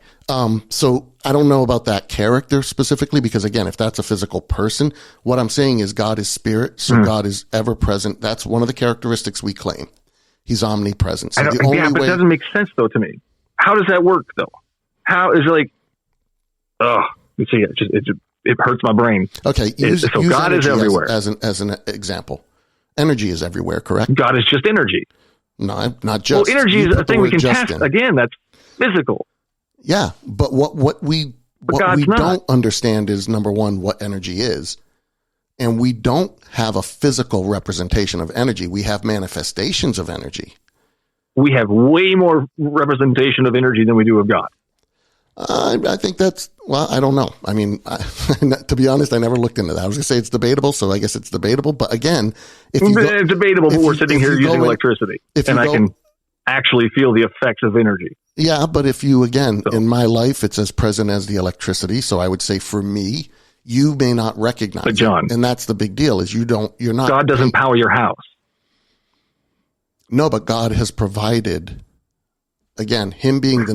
so I don't know about that character specifically, because again, if that's a physical person, what I'm saying is God is spirit, so God is ever present. That's one of the characteristics we claim. He's omnipresent. So but it doesn't make sense though to me. How does that work though? How is it hurts my brain. Okay, use God is everywhere as an example. Energy is everywhere, correct? God is just energy. No, not just. Well, energy is a thing we can test. Again, that's physical. Yeah, but what we don't understand is, number one, what energy is. And we don't have a physical representation of energy. We have manifestations of energy. We have way more representation of energy than we do of God. I think I don't know. I mean, to be honest, I never looked into that. I was going to say it's debatable, so I guess it's debatable. But again, it's debatable, but we're sitting here using electricity, and I can actually feel the effects of energy. Yeah, but if you, in my life, it's as present as the electricity. So I would say for me, you may not recognize it. And that's the big deal, is you're not. God doesn't power your house. No, but God has provided, again, him being the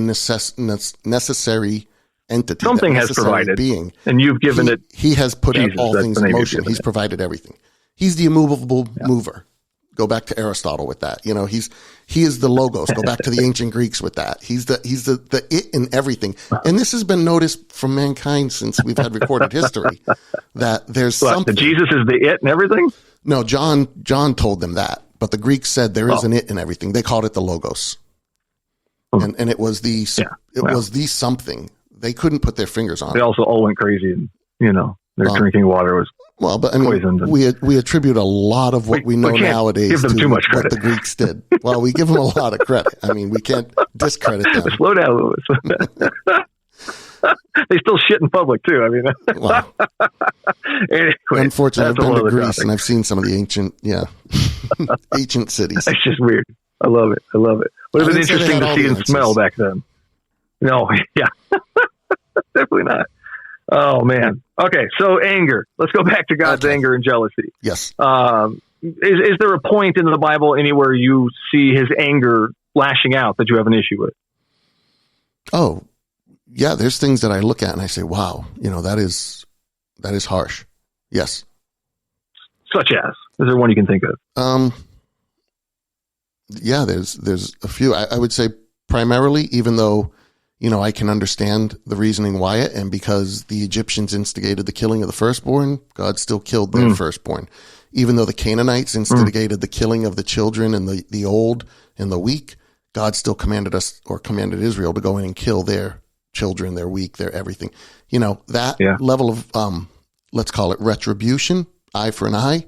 necessary entity. Something has provided. Being. And you've given it. He has put all things in motion. He's provided everything. He's the immovable mover. Go back to Aristotle with that. He is the logos. Go back to the ancient Greeks with that. He's the it in everything. And this has been noticed from mankind since we've had recorded history, that there's something. Jesus is the it in everything? No, John told them that, but the Greeks said there is an it in everything. They called it the logos. And it was the something. They couldn't put their fingers on it. They also all went crazy, and their drinking water was but I mean, we attribute a lot of what we know nowadays give them to too much credit. What the Greeks did. Well, we give them a lot of credit. I mean, we can't discredit them. Slow down, Louis. They still shit in public too. I mean, anyway, unfortunately, I've been to Greece and I've seen some of the ancient ancient cities. It's just weird. I love it. Would have been interesting to see and smell back then. No, yeah, definitely not. Oh man. Okay, so anger. Let's go back to God's anger and jealousy. Yes. Is there a point in the Bible anywhere you see his anger lashing out that you have an issue with? Oh, yeah. There's things that I look at and I say, "Wow, that is harsh." Yes. Such as? Is there one you can think of? Yeah. There's a few. I would say primarily, even though. I can understand the reasoning why it, and because the Egyptians instigated the killing of the firstborn, God still killed their firstborn. Even though the Canaanites instigated the killing of the children and the old and the weak, God still commanded Israel to go in and kill their children, their weak, their everything. That level of, let's call it retribution, eye for an eye,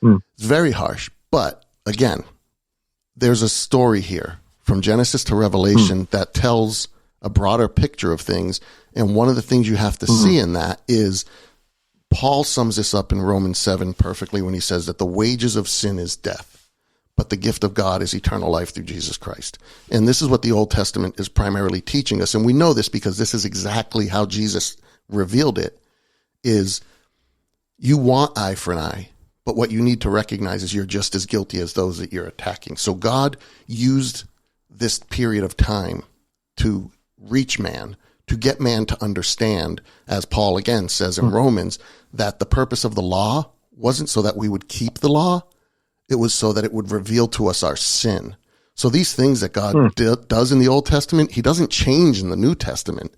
it's very harsh. But again, there's a story here from Genesis to Revelation that tells a broader picture of things. And one of the things you have to see in that is Paul sums this up in Romans 7 perfectly when he says that the wages of sin is death, but the gift of God is eternal life through Jesus Christ. And this is what the Old Testament is primarily teaching us. And we know this because this is exactly how Jesus revealed it, is you want eye for an eye, but what you need to recognize is you're just as guilty as those that you're attacking. So God used this period of time to reach man, to get man to understand, as Paul again says in Romans, that the purpose of the law wasn't so that we would keep the law. It was so that it would reveal to us our sin. So these things that God does in the Old Testament, he doesn't change in the New Testament,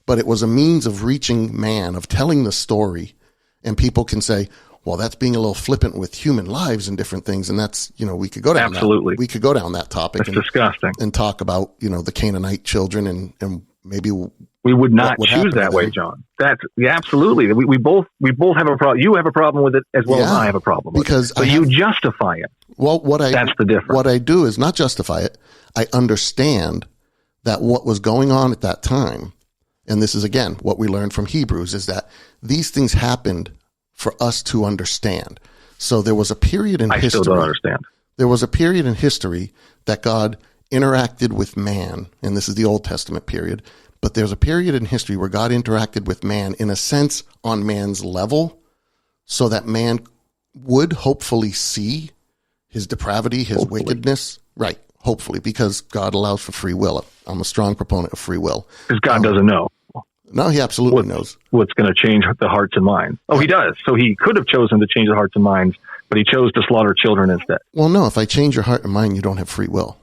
but it was a means of reaching man, of telling the story. And people can say, well, that's being a little flippant with human lives and different things. And that's, we could go down we could go down that topic. That's disgusting. And talk about, the Canaanite children and maybe we would not choose that way, John. That's absolutely. We both have a problem. You have a problem with it as well as I have a problem with it. But you justify it. Well, that's the difference. What I do is not justify it. I understand that what was going on at that time, and this is again what we learned from Hebrews, is that these things happened for us to understand. So there was a period in history. I still don't understand. There was a period in history that God interacted with man, and this is the Old Testament period, but there's a period in history where God interacted with man in a sense on man's level so that man would hopefully see his depravity, his wickedness. Right, hopefully, because God allows for free will. I'm a strong proponent of free will. Because God doesn't know. No, he absolutely knows what's going to change the hearts and minds. Oh, he does. So he could have chosen to change the hearts and minds, but he chose to slaughter children instead. Well, no, if I change your heart and mind, you don't have free will.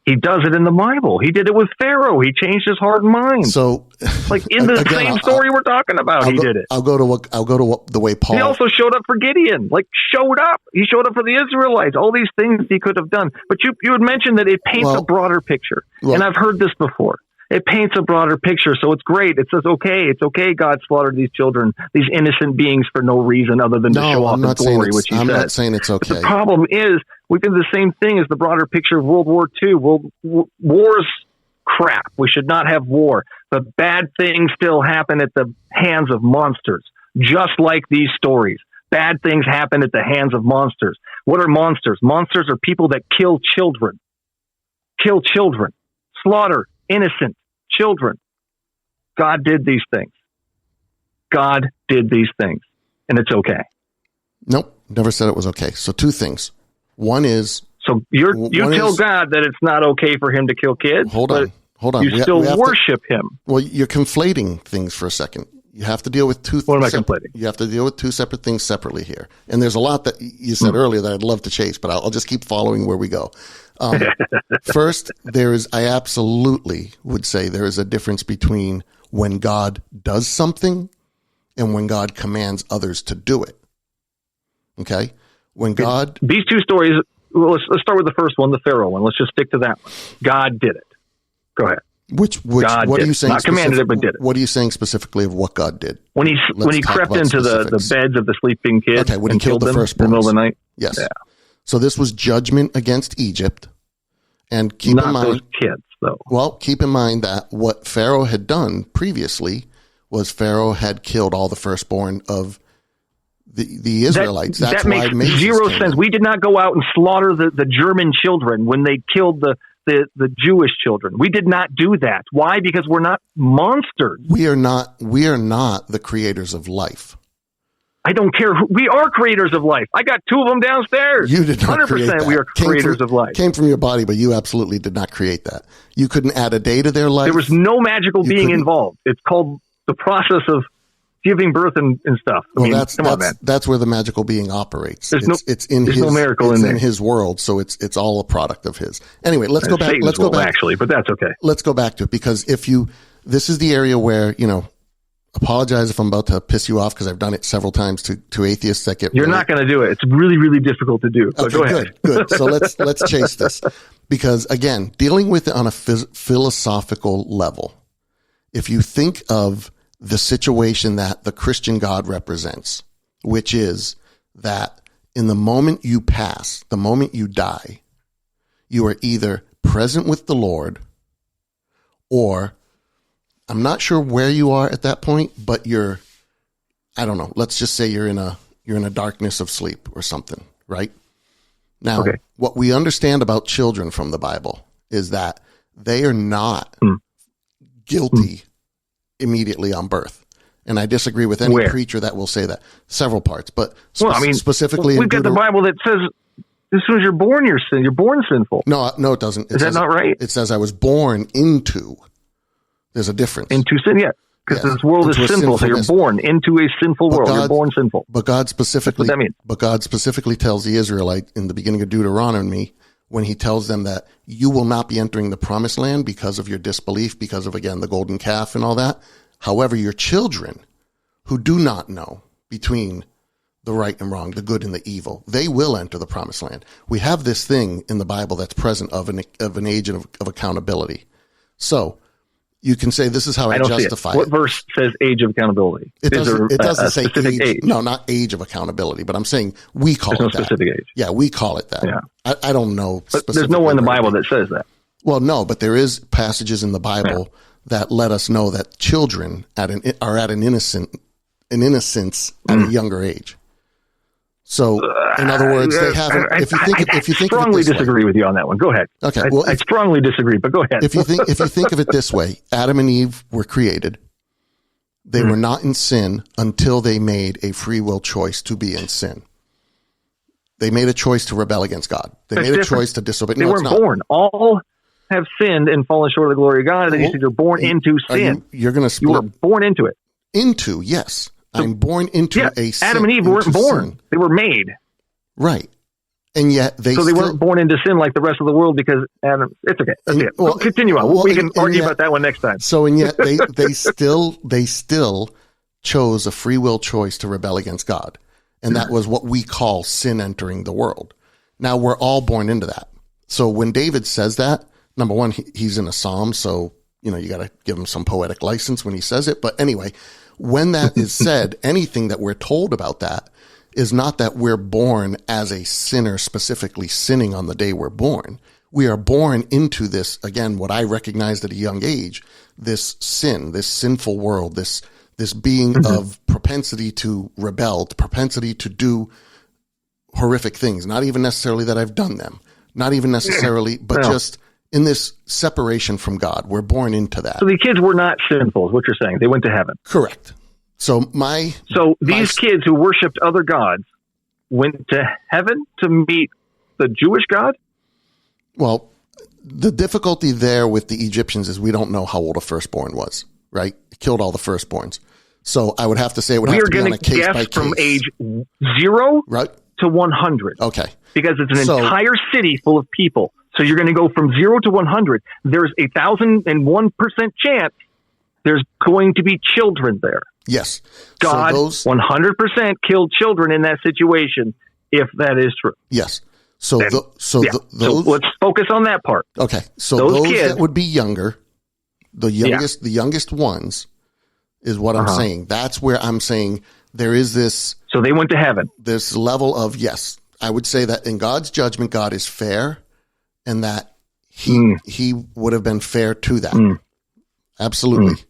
He does it in the Bible. He did it with Pharaoh. He changed his heart and mind. So, like in the same story we're talking about, he did it. I'll go to the way Paul. He also showed up for Gideon. Showed up. He showed up for the Israelites. All these things he could have done. But you had mentioned that it paints a broader picture, and I've heard this before. It paints a broader picture, so it's great. It says, it's okay God slaughtered these children, these innocent beings for no reason other than to show off his glory, which he said. I'm not saying it's okay. But the problem is, we did the same thing as the broader picture of World War II. War's crap. We should not have war. But bad things still happen at the hands of monsters, just like these stories. Bad things happen at the hands of monsters. What are monsters? Monsters are people that kill children. Slaughter innocent children. God did these things. And it's okay. Nope. Never said it was okay. So two things. One is... So you tell God that it's not okay for him to kill kids. Hold on. You still worship him. Well, you're conflating things for a second. You have to deal with two things. What am I conflating? You have to deal with two separate things separately here. And there's a lot that you said earlier that I'd love to chase, but I'll just keep following where we go. First, I absolutely would say there is a difference between when God does something and when God commands others to do it. Okay? These two stories, let's start with the first one, the Pharaoh one. Let's just stick to that one. God did it. Go ahead. What are you saying? Not commanded it, but did it. What are you saying specifically of what God did? When he crept into the beds of the sleeping kids, okay, when he killed the firstborn in the middle of the night. Yes. Yeah. So this was judgment against Egypt, and keep in mind those kids though. Well, keep in mind that what Pharaoh had done previously was Pharaoh had killed all the firstborn of the Israelites. That makes zero sense. We did not go out and slaughter the German children when they killed the Jewish children. We did not do that. Why? Because we're not monsters. We are not the creators of life. I don't care. We are creators of life. I got two of them downstairs. You did not 100% create that. We are creators of life. Came from your body, but you absolutely did not create that. You couldn't add a day to their life. There was no magical being involved. It's called the process of giving birth and stuff. Come on, man. That's where the magical being operates. There's no miracle in there. In his world, so it's all a product of his. Anyway, let's go back. Satan's let's go back. Actually, but that's okay. Let's go back to it because this is the area where apologize if I'm about to piss you off because I've done it several times to atheists that get. You're not going to do it. It's really, really difficult to do. So go ahead. Good. So let's chase this because again, dealing with it on a philosophical level, if you think of the situation that the Christian God represents, which is that in the moment you pass, the moment you die, you are either present with the Lord or I'm not sure where you are at that point, but I don't know. Let's just say you're in a darkness of sleep or something, right? Now, What we understand about children from the Bible is that they are not guilty immediately on birth. And I disagree with any preacher that will say that. Several parts, but specifically, we've got the Bible that says as soon as you're born, you're born sinful. No, it doesn't. Is that not right? It says I was born into. There's a difference. Into sin, yeah. Because this world is sinful, so you're born into a sinful world. You're born sinful. But God specifically, that's what that means. But God specifically tells the Israelite in the beginning of Deuteronomy, when he tells them that you will not be entering the promised land because of your disbelief, because of, again, the golden calf and all that. However, your children who do not know between the right and wrong, the good and the evil, they will enter the promised land. We have this thing in the Bible that's present of an age of accountability. So you can say, this is how I justify it. What verse says age of accountability? It doesn't say age. No, not age of accountability, but I'm saying we call it that. There's no specific age. Yeah, we call it that. Yeah. I don't know. But there's nowhere in the Bible that says that. Well, no, but there is passages in the Bible that let us know that children are at an innocence at a younger age. So, in other words, they haven't. I strongly disagree with you on that one. Go ahead. Okay. Well, I strongly disagree, but go ahead. If you think of it this way, Adam and Eve were created. They were not in sin until they made a free will choice to be in sin. They made a choice to rebel against God. They made a choice to disobey. They weren't born. All have sinned and fallen short of the glory of God. And then you said you're born into sin. You're going to split. You were born into it. Into, yes. I'm born into a sin. Adam and Eve weren't born. Sin. They were made. Right. And yet they weren't born into sin like the rest of the world because Adam. It's okay. That's it. Well, continue on. We can argue about that one next time. So, and yet they still chose a free will choice to rebel against God. And that was what we call sin entering the world. Now we're all born into that. So when David says that, number one, he's in a psalm. So, you got to give him some poetic license when he says it. But anyway, when that is said, anything that we're told about that is not that we're born as a sinner, specifically sinning on the day we're born. We are born into this, again, what I recognized at a young age, this sin, this sinful world, this being of propensity to rebel, propensity to do horrific things. Not even necessarily that I've done them, not even necessarily, but just in this separation from God. We're born into that. So the kids were not sinful, is what you're saying. They went to heaven. Correct. So these kids who worshipped other gods went to heaven to meet the Jewish God? Well, the difficulty there with the Egyptians is we don't know how old a firstborn was, right? It killed all the firstborns. So I would have to say it would have to be on a case by case. From age 0 to 100. Okay. Because it's an entire city full of people. So you're going to go from 0 to 100. There's 1,001% chance there's going to be children there. Yes. God 100% killed children in that situation, if that is true. Yes. So let's focus on that part. Okay. So those kids that would be younger, the youngest ones is what I'm saying. That's where I'm saying there is this. So they went to heaven. This level of, yes, I would say that in God's judgment, God is fair, and that he would have been fair to that. Absolutely.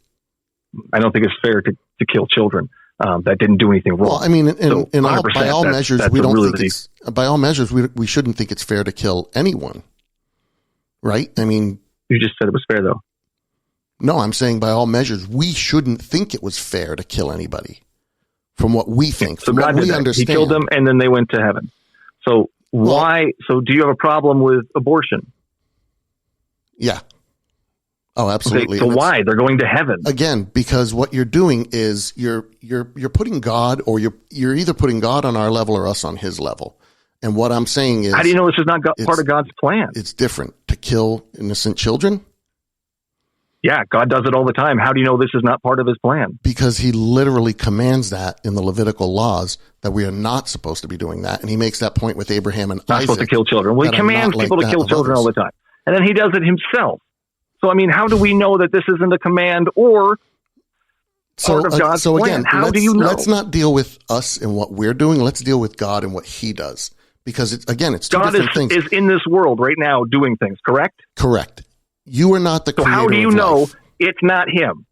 I don't think it's fair to kill children that didn't do anything wrong. Well, I mean, by all measures, we shouldn't think it's fair to kill anyone, right? I mean, you just said it was fair, though. No, I'm saying by all measures, we shouldn't think it was fair to kill anybody. From what we think, so God did that. He killed them, and then they went to heaven. So why? So do you have a problem with abortion? Yeah. Oh, absolutely. Okay, so why? They're going to heaven. Again, because what you're doing is you're putting God, or you're either putting God on our level or us on his level. And what I'm saying is, how do you know this is not part of God's plan? It's different to kill innocent children. Yeah, God does it all the time. How do you know this is not part of his plan? Because he literally commands that in the Levitical laws that we are not supposed to be doing that. And he makes that point with Abraham and Isaac. Not supposed to kill children. Well, he commands people to kill children all the time. And then he does it himself. So, I mean, how do we know that this isn't a command or part of God's plan? How do you know? Let's not deal with us and what we're doing. Let's deal with God and what he does. Because, it's two different things. God is in this world right now doing things, correct? Correct. You are not the creator of life. So how do you know it's not him?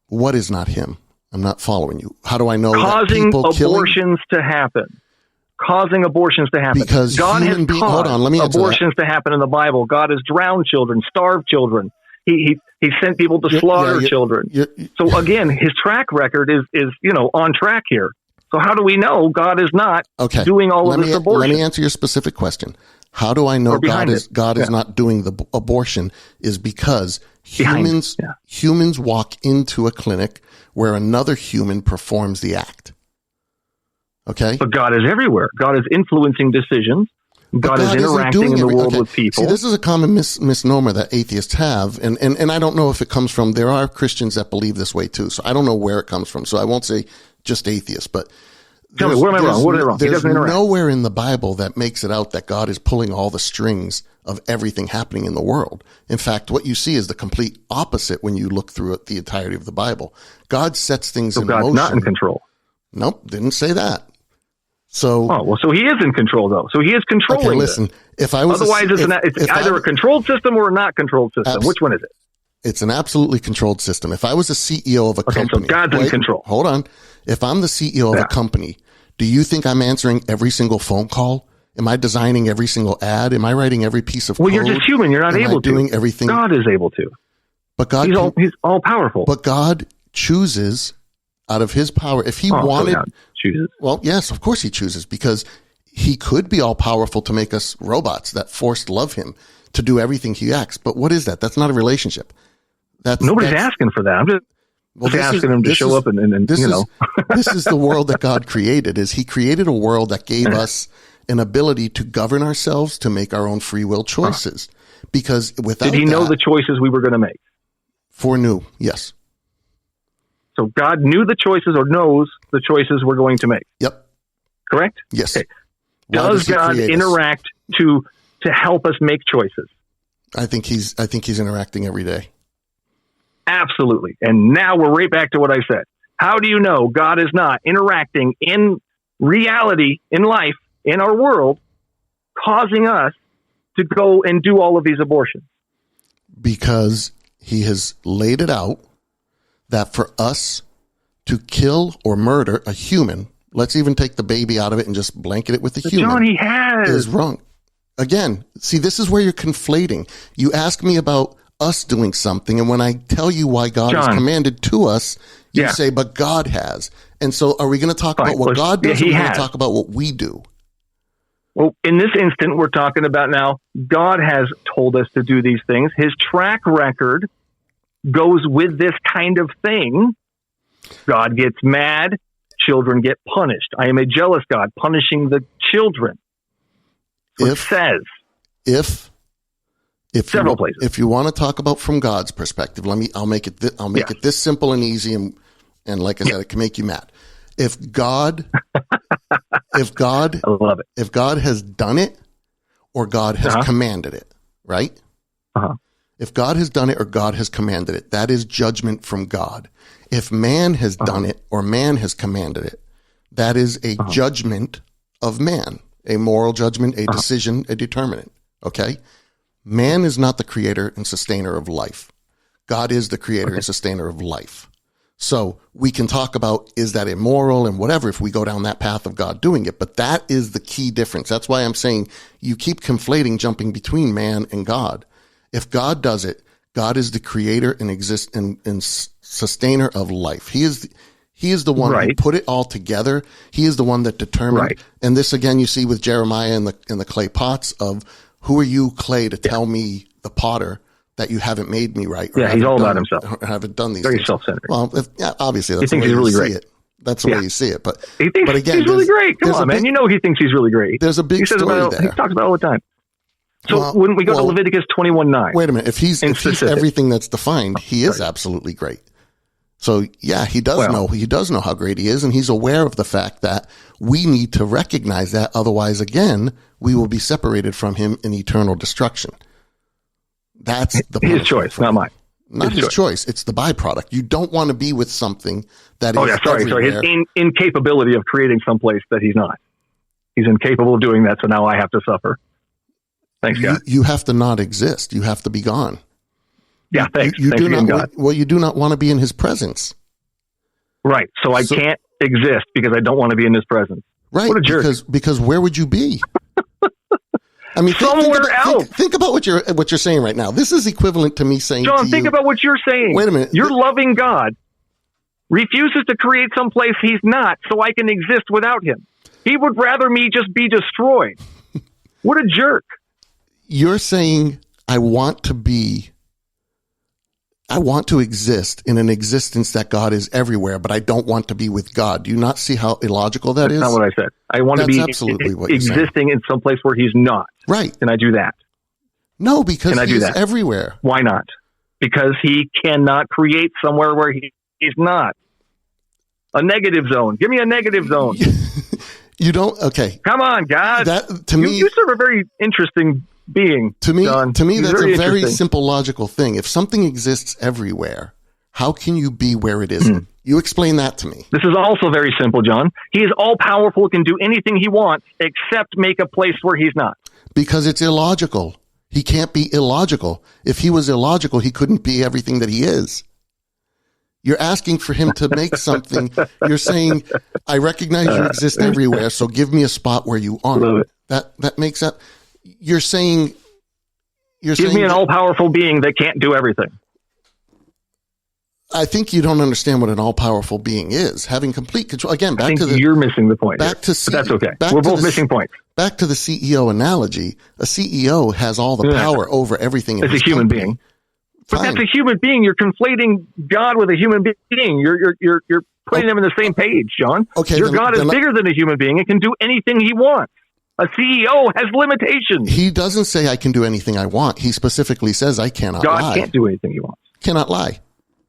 What is not him? I'm not following you. How do I know causing abortions to happen? Causing abortions to happen. Because God has caused abortions to happen in the Bible. God has drowned children, starved children. He sent people to slaughter children. So again, his track record is on track here. So how do we know God is not doing all of this abortion? Let me answer your specific question. How do I know God is not doing the abortion? Is because humans walk into a clinic where another human performs the act. Okay? But God is everywhere. God is influencing decisions. God is interacting in the world with people. See, this is a common misnomer that atheists have, and I don't know if it comes from, there are Christians that believe this way too, so I don't know where it comes from, so I won't say just atheists, but tell me, where am I wrong? What is wrong? There's nowhere in the Bible that makes it out that God is pulling all the strings of everything happening in the world. In fact, what you see is the complete opposite when you look through the entirety of the Bible. God sets things in motion. God's not in control. Nope, didn't say that. So, so he is in control, though. So he is controlling. Okay, listen. If I was, otherwise, it's either a controlled system or a not controlled system. Which one is it? It's an absolutely controlled system. If I was a CEO of a company, so God's in control. Hold on. If I'm the CEO of a company, do you think I'm answering every single phone call? Am I designing every single ad? Am I writing every piece of code? Well, you're just human. You're not able to. Doing everything. God is able to. But God, he's all powerful. But God chooses out of his power. If he wanted, so God chooses. Well, yes, of course he chooses, because he could be all powerful to make us robots that forced love him to do everything he asks. But what is that? That's not a relationship. Nobody's asking for that. I'm just asking him to show up and this is the world that God created. Is he created a world that gave us an ability to govern ourselves, to make our own free will choices. Because without did he know the choices we were going to make? Foreknew, yes. So God knew the choices, or knows the choices we're going to make. Yep. Correct? Yes. Okay. Does God interact to help us make choices? I think he's interacting every day. Absolutely. And now we're right back to what I said. How do you know God is not interacting in reality, in life, in our world, causing us to go and do all of these abortions? Because he has laid it out that for us to kill or murder a human, let's even take the baby out of it and just blanket it with the human. John, he has. Is wrong. Again, see, this is where you're conflating. You ask me about us doing something, and when I tell you why God has commanded to us, you say, but God has. And so are we going to talk about what God does, or are we going to talk about what we do? Well, in this instant, we're talking about now, God has told us to do these things. His track record goes with this kind of thing. God gets mad, children get punished. I am a jealous God, punishing the children. It says. If several places. If you want to talk about from God's perspective, I'll make it this simple and easy, and like I said, it can make you mad. If God I love it. If God has done it, or God has commanded it, right? If God has done it or God has commanded it, that is judgment from God. If man has done it or man has commanded it, that is a judgment of man, a moral judgment, a decision, a determinant. Okay? Man is not the creator and sustainer of life. God is the creator and sustainer of life. So we can talk about, is that immoral and whatever if we go down that path of God doing it, but that is the key difference. That's why I'm saying you keep conflating, jumping between man and God. If God does it, God is the creator and sustainer of life. He is the one who put it all together. He is the one that determined. And this again, you see with Jeremiah in the clay pots of, who are you, clay, to tell me, the potter, that you haven't made me right? He's all about himself. Or haven't done these Very things. Self-centered. Well, obviously that's he thinks he's really great. It. That's the way you see it. But he thinks again, he's really great. Come on, man. You know he thinks he's really great. There's a big story there. He talks about it all the time. So when we go to Leviticus 21:9. Wait a minute. If he's everything that's defined, he is absolutely great. So yeah, he does know. He does know how great he is, and he's aware of the fact that we need to recognize that. Otherwise, again, we will be separated from him in eternal destruction. That's his choice, not mine. Not his choice. It's the byproduct. You don't want to be with something that is sorry. His incapability of creating someplace that he's not. He's incapable of doing that, so now I have to suffer. Thanks, God. You have to not exist. You have to be gone. Yeah, thanks. You thanks do not. God. Well, you do not want to be in his presence. Right. So I can't exist because I don't want to be in his presence. Right. What a jerk. Because where would you be? I mean, somewhere else. Think about what you're saying right now. This is equivalent to me saying, John, think about what you're saying. Wait a minute. Your loving God refuses to create someplace he's not so I can exist without him. He would rather me just be destroyed. What a jerk. You're saying, I want to exist in an existence that God is everywhere, but I don't want to be with God. Do you not see how illogical that is? That's not what I said. I want to be absolutely what existing in some place where he's not. Right. Can I do that? No, because he's everywhere. Why not? Because he cannot create somewhere where he's not. A negative zone. Give me a negative zone. You don't? Okay. Come on, God. You serve a very interesting being, John. To me, that's a very simple, logical thing. If something exists everywhere, how can you be where it isn't? You explain that to me. This is also very simple, John. He is all-powerful, can do anything he wants, except make a place where he's not. Because it's illogical. He can't be illogical. If he was illogical, he couldn't be everything that he is. You're asking for him to make something. You're saying, I recognize you exist everywhere, so give me a spot where you aren't. That makes up. You're saying. Give me an all-powerful being that can't do everything. I think you don't understand what an all-powerful being is. Having complete control. Again, you're missing the point. But that's okay. We're both missing points. Back to the CEO analogy. A CEO has all the power over everything. As a human being. But that's a human being. You're conflating God with a human being. You're putting them in the same page, John. Okay, your God is bigger than a human being and can do anything he wants. A CEO has limitations. He doesn't say I can do anything I want. He specifically says I cannot lie. God can't do anything he wants. Cannot lie.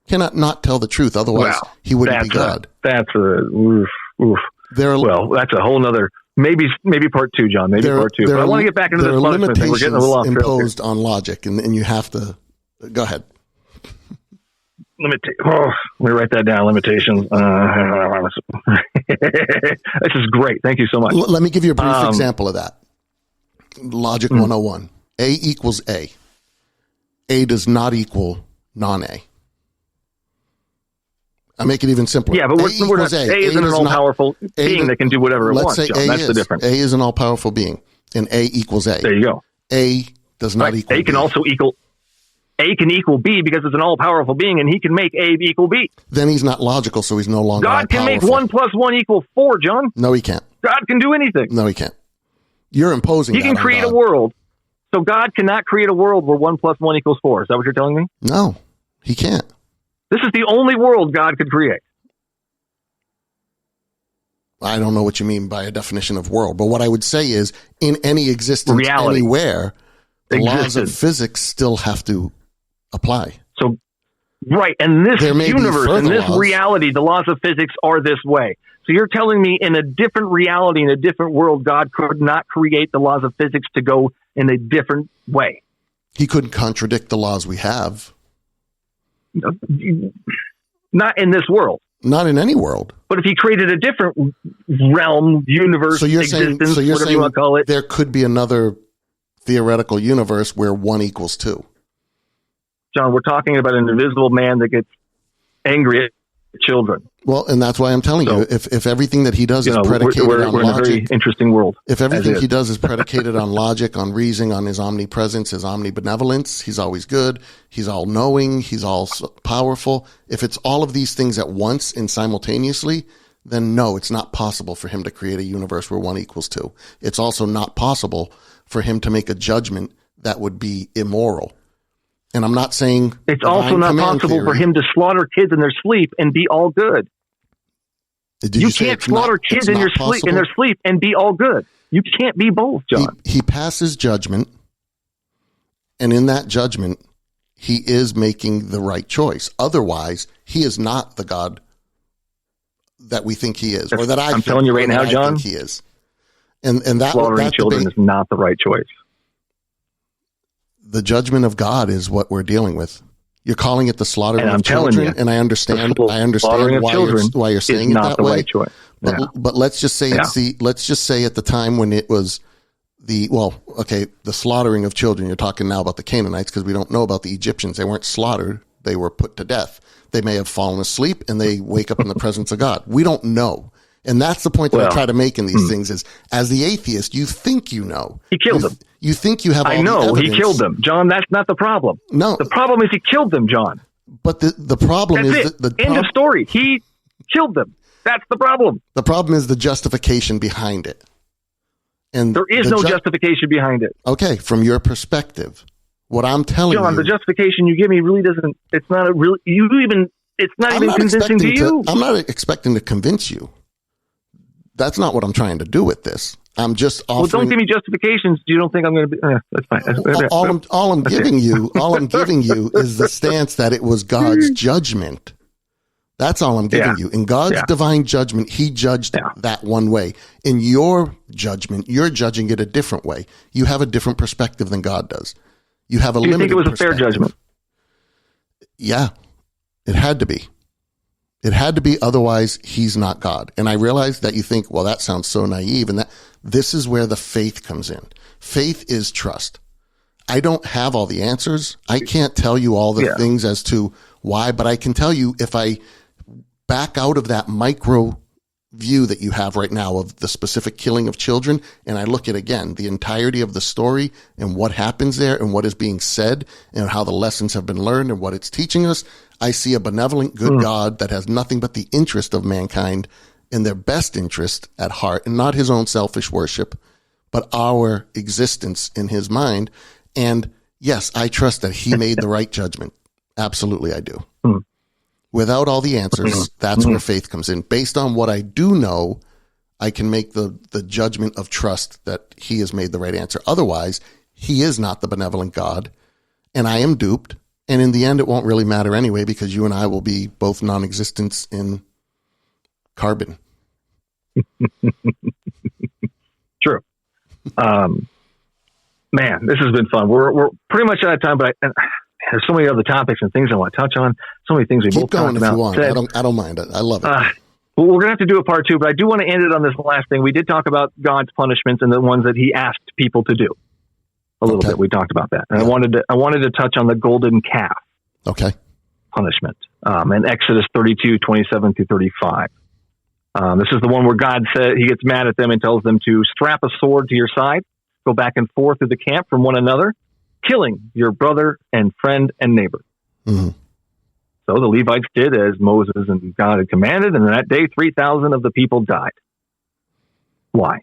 Cannot not tell the truth. Otherwise, he wouldn't be God. That's a whole nother. Maybe part two, John. Maybe part two. But I want to get back into this punishment thing. We're getting a little off trail imposed on logic, and you have to. Go ahead. Let me write that down. Limitations. This is great. Thank you so much. Let me give you a brief example of that. Logic 101. A equals A. A does not equal non-A. I make it even simpler. Yeah, but A isn't an all-powerful being that can do whatever it wants, John. That's the difference. A is an all-powerful being, and A equals A. There you go. A does not equal A can B. also equal... A can equal B because it's an all-powerful being, and he can make A equal B. Then he's not logical, so he's no longer God can make 1 + 1 = 4, John. No, he can't. God can do anything. No, he can't. You're imposing He can create a world. So God cannot create a world where 1 + 1 = 4. Is that what you're telling me? No, he can't. This is the only world God could create. I don't know what you mean by a definition of world, but what I would say is in any existence anywhere, the laws of physics still have to apply. So, right. And this universe, in this reality, the laws of physics are this way. So you're telling me in a different reality, in a different world, God could not create the laws of physics to go in a different way. He couldn't contradict the laws we have. Not in this world. Not in any world. But if he created a different realm, universe, existence, whatever you want to call it. There could be another theoretical universe where 1 = 2. John, we're talking about an invisible man that gets angry at children. Well, and that's why I'm telling you, if everything that he does is predicated on logic. We're in a very interesting world. If everything he does is predicated on logic, on reasoning, on his omnipresence, his omnibenevolence, he's always good, he's all knowing, he's all powerful. If it's all of these things at once and simultaneously, then no, it's not possible for him to create a universe where 1 = 2. It's also not possible for him to make a judgment that would be immoral. And I'm not saying it's also not possible for him to slaughter kids in their sleep and be all good. You can't slaughter kids in their sleep and be all good. You can't be both, John. He passes judgment, and in that judgment, he is making the right choice. Otherwise, he is not the God that we think he is, or that I'm telling you right now, John, he is. And that slaughtering children is not the right choice. The judgment of God is what we're dealing with. You're calling it the slaughtering of children, and I understand why you're saying it that way. Right choice. But let's just say let's just say at the time when it was the slaughtering of children. You're talking now about the Canaanites because we don't know about the Egyptians. They weren't slaughtered; they were put to death. They may have fallen asleep and they wake up in the presence of God. We don't know. And that's the point that I try to make in these things is, as the atheist, you think you know. He killed them. You think you have all I know, the evidence. he killed them. John, that's not the problem. No. The problem is he killed them, John. But the problem That's is it. the End of story. He killed them. That's the problem. The problem is the justification behind it. And there is no justification behind it. Okay, from your perspective, what I'm telling John, you, the justification you give me really doesn't. It's not a real. It's not even convincing to you. I'm not expecting to convince you. That's not what I'm trying to do with this. I'm just offering. Well, don't give me justifications. You don't think I'm going to be? That's fine. All I'm giving you is the stance that it was God's judgment. That's all I'm giving you. In God's divine judgment, he judged that one way. In your judgment, you're judging it a different way. You have a different perspective than God does. You have a limited perspective. Do you think it was a fair judgment? Yeah, it had to be. It had to be, otherwise he's not God. And I realize that you think, well, that sounds so naive, and that this is where the faith comes in. Faith is trust. I don't have all the answers. I can't tell you all the things as to why, but I can tell you if I back out of that micro view that you have right now of the specific killing of children, and I look at, again, the entirety of the story and what happens there and what is being said and how the lessons have been learned and what it's teaching us, I see a benevolent, good God that has nothing but the interest of mankind and their best interest at heart, and not his own selfish worship, but our existence in his mind. And yes, I trust that he made the right judgment. Absolutely, I do. Without all the answers, that's where faith comes in. Based on what I do know, I can make the judgment of trust that he has made the right answer. Otherwise, he is not the benevolent God, and I am duped. And in the end, it won't really matter anyway, because you and I will be both non-existents in carbon. True. Man, this has been fun. We're pretty much out of time, but there's so many other topics and things I want to touch on. So many things we both talked about. Keep going if you want. I don't mind it. I love it. Well, we're going to have to do a part 2, but I do want to end it on this last thing. We did talk about God's punishments and the ones that he asked people to do. A little bit. We talked about that. And I wanted to touch on the golden calf. Okay. Punishment. In Exodus 32, 27 through 35. This is the one where God said he gets mad at them and tells them to strap a sword to your side, go back and forth through the camp from one another, killing your brother and friend and neighbor. Mm-hmm. So the Levites did as Moses and God had commanded, and that day 3,000 of the people died. Why?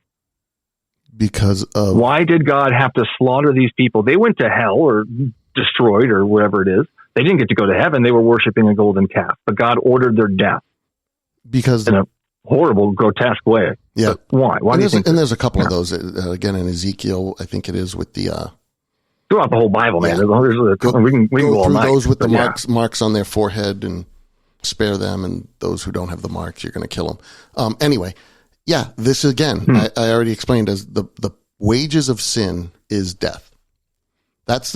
Why did God have to slaughter these people? They went to hell or destroyed or whatever it is. They didn't get to go to heaven. They were worshiping a golden calf, but God ordered their death. Because in a horrible, grotesque way. Yeah. But why? Why do you think? And there's a couple of those, again, in Ezekiel, I think it is, with the... throughout the whole Bible, man. Yeah. We can go all night. Those with the marks on their forehead and spare them, and those who don't have the marks, you're going to kill them. Anyway, yeah, this again, I already explained as the wages of sin is death. That's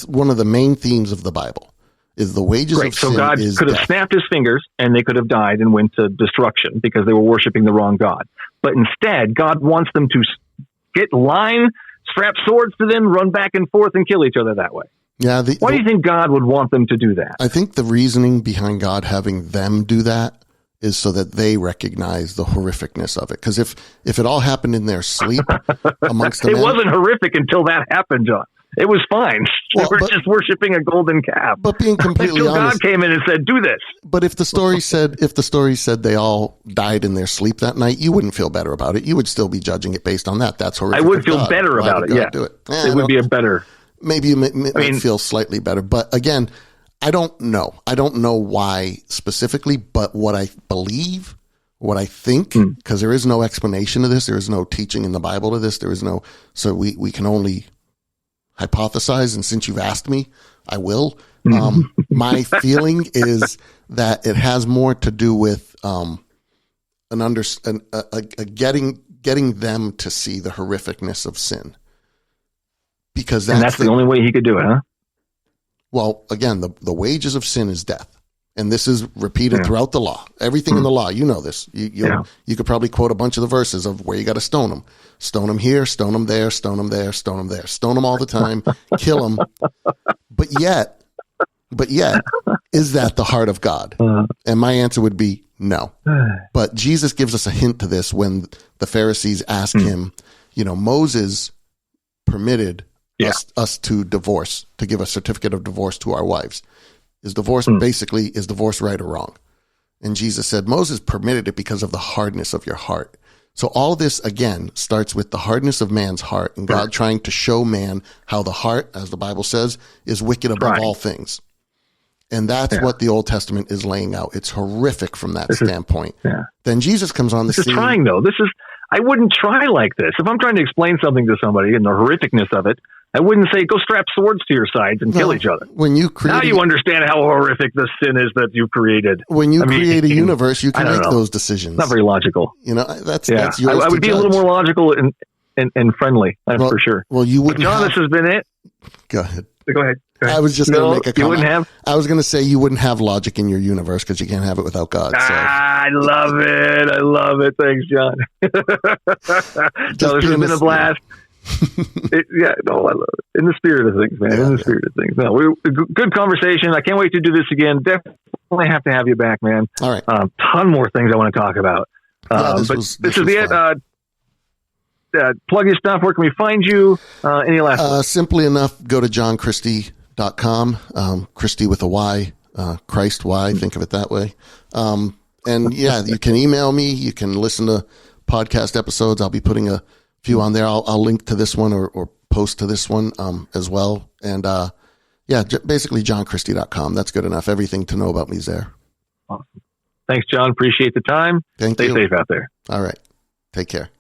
one of the main themes of the Bible. Is the wages of sin. So God could have snapped his fingers and they could have died and went to destruction because they were worshiping the wrong God. But instead, God wants them to get line, strap swords to them, run back and forth and kill each other that way. Yeah. Why do you think God would want them to do that? I think the reasoning behind God having them do that is so that they recognize the horrificness of it. Because if it all happened in their sleep amongst the men, wasn't horrific until that happened, John. It was fine. They were just worshiping a golden calf. But being completely until honest, God came in and said, "Do this." But if the story said they all died in their sleep that night, you wouldn't feel better about it. You would still be judging it based on that. That's horrific. I would feel better about it. Yeah, do it. It would be a better. Maybe you might feel slightly better, but again, I don't know. I don't know why specifically, but what I believe, what I think, because there is no explanation to this. There is no teaching in the Bible to this. There is no. So we can only hypothesize, and since you've asked me, I will. My feeling is that it has more to do with getting them to see the horrificness of sin, because that's the only way he could do it, huh? Well, again, the wages of sin is death. And this is repeated throughout the law. Everything in the law, you know this. You could probably quote a bunch of the verses of where you got to stone them. Stone them here, stone them there, stone them there, stone them there. Stone them all the time, kill them. But yet, is that the heart of God? And my answer would be no. But Jesus gives us a hint to this when the Pharisees ask him, Moses permitted us to divorce, to give a certificate of divorce to our wives. Is divorce right or wrong? And Jesus said, Moses permitted it because of the hardness of your heart. So all this, again, starts with the hardness of man's heart and God trying to show man how the heart, as the Bible says, is wicked above all things. And that's what the Old Testament is laying out. It's horrific from that standpoint. Then Jesus comes on the scene. This is trying, though. I wouldn't try like this. If I'm trying to explain something to somebody and the horrificness of it, I wouldn't say, go strap swords to your sides and kill each other. When you now you understand how horrific the sin is that you created. When you create a universe, you can make those decisions. It's not very logical. That's yours. I would be a little more logical and friendly, for sure. Well, you wouldn't. John, this has been it. Go ahead. Go ahead. I was just going to make a comment. You wouldn't have? I was going to say you wouldn't have logic in your universe because you can't have it without God. So. I love it. I love it. Thanks, John. This has been a blast. I love it. In the spirit of things, man. In the spirit of things. No, good conversation. I can't wait to do this again. Definitely have to have you back, man. All right. Ton more things I want to talk about. This is it. Plug your stuff. Where can we find you? Any last? Simply enough, go to johnchristy.com. Christy with a Y. Christ Y. Think of it that way. And you can email me. You can listen to podcast episodes. I'll be putting a few on there. I'll link to this one or post to this one as well. And basically johnchristy.com. That's good enough. Everything to know about me is there. Awesome. Thanks, John. Appreciate the time. Thank you. Stay safe out there. All right. Take care.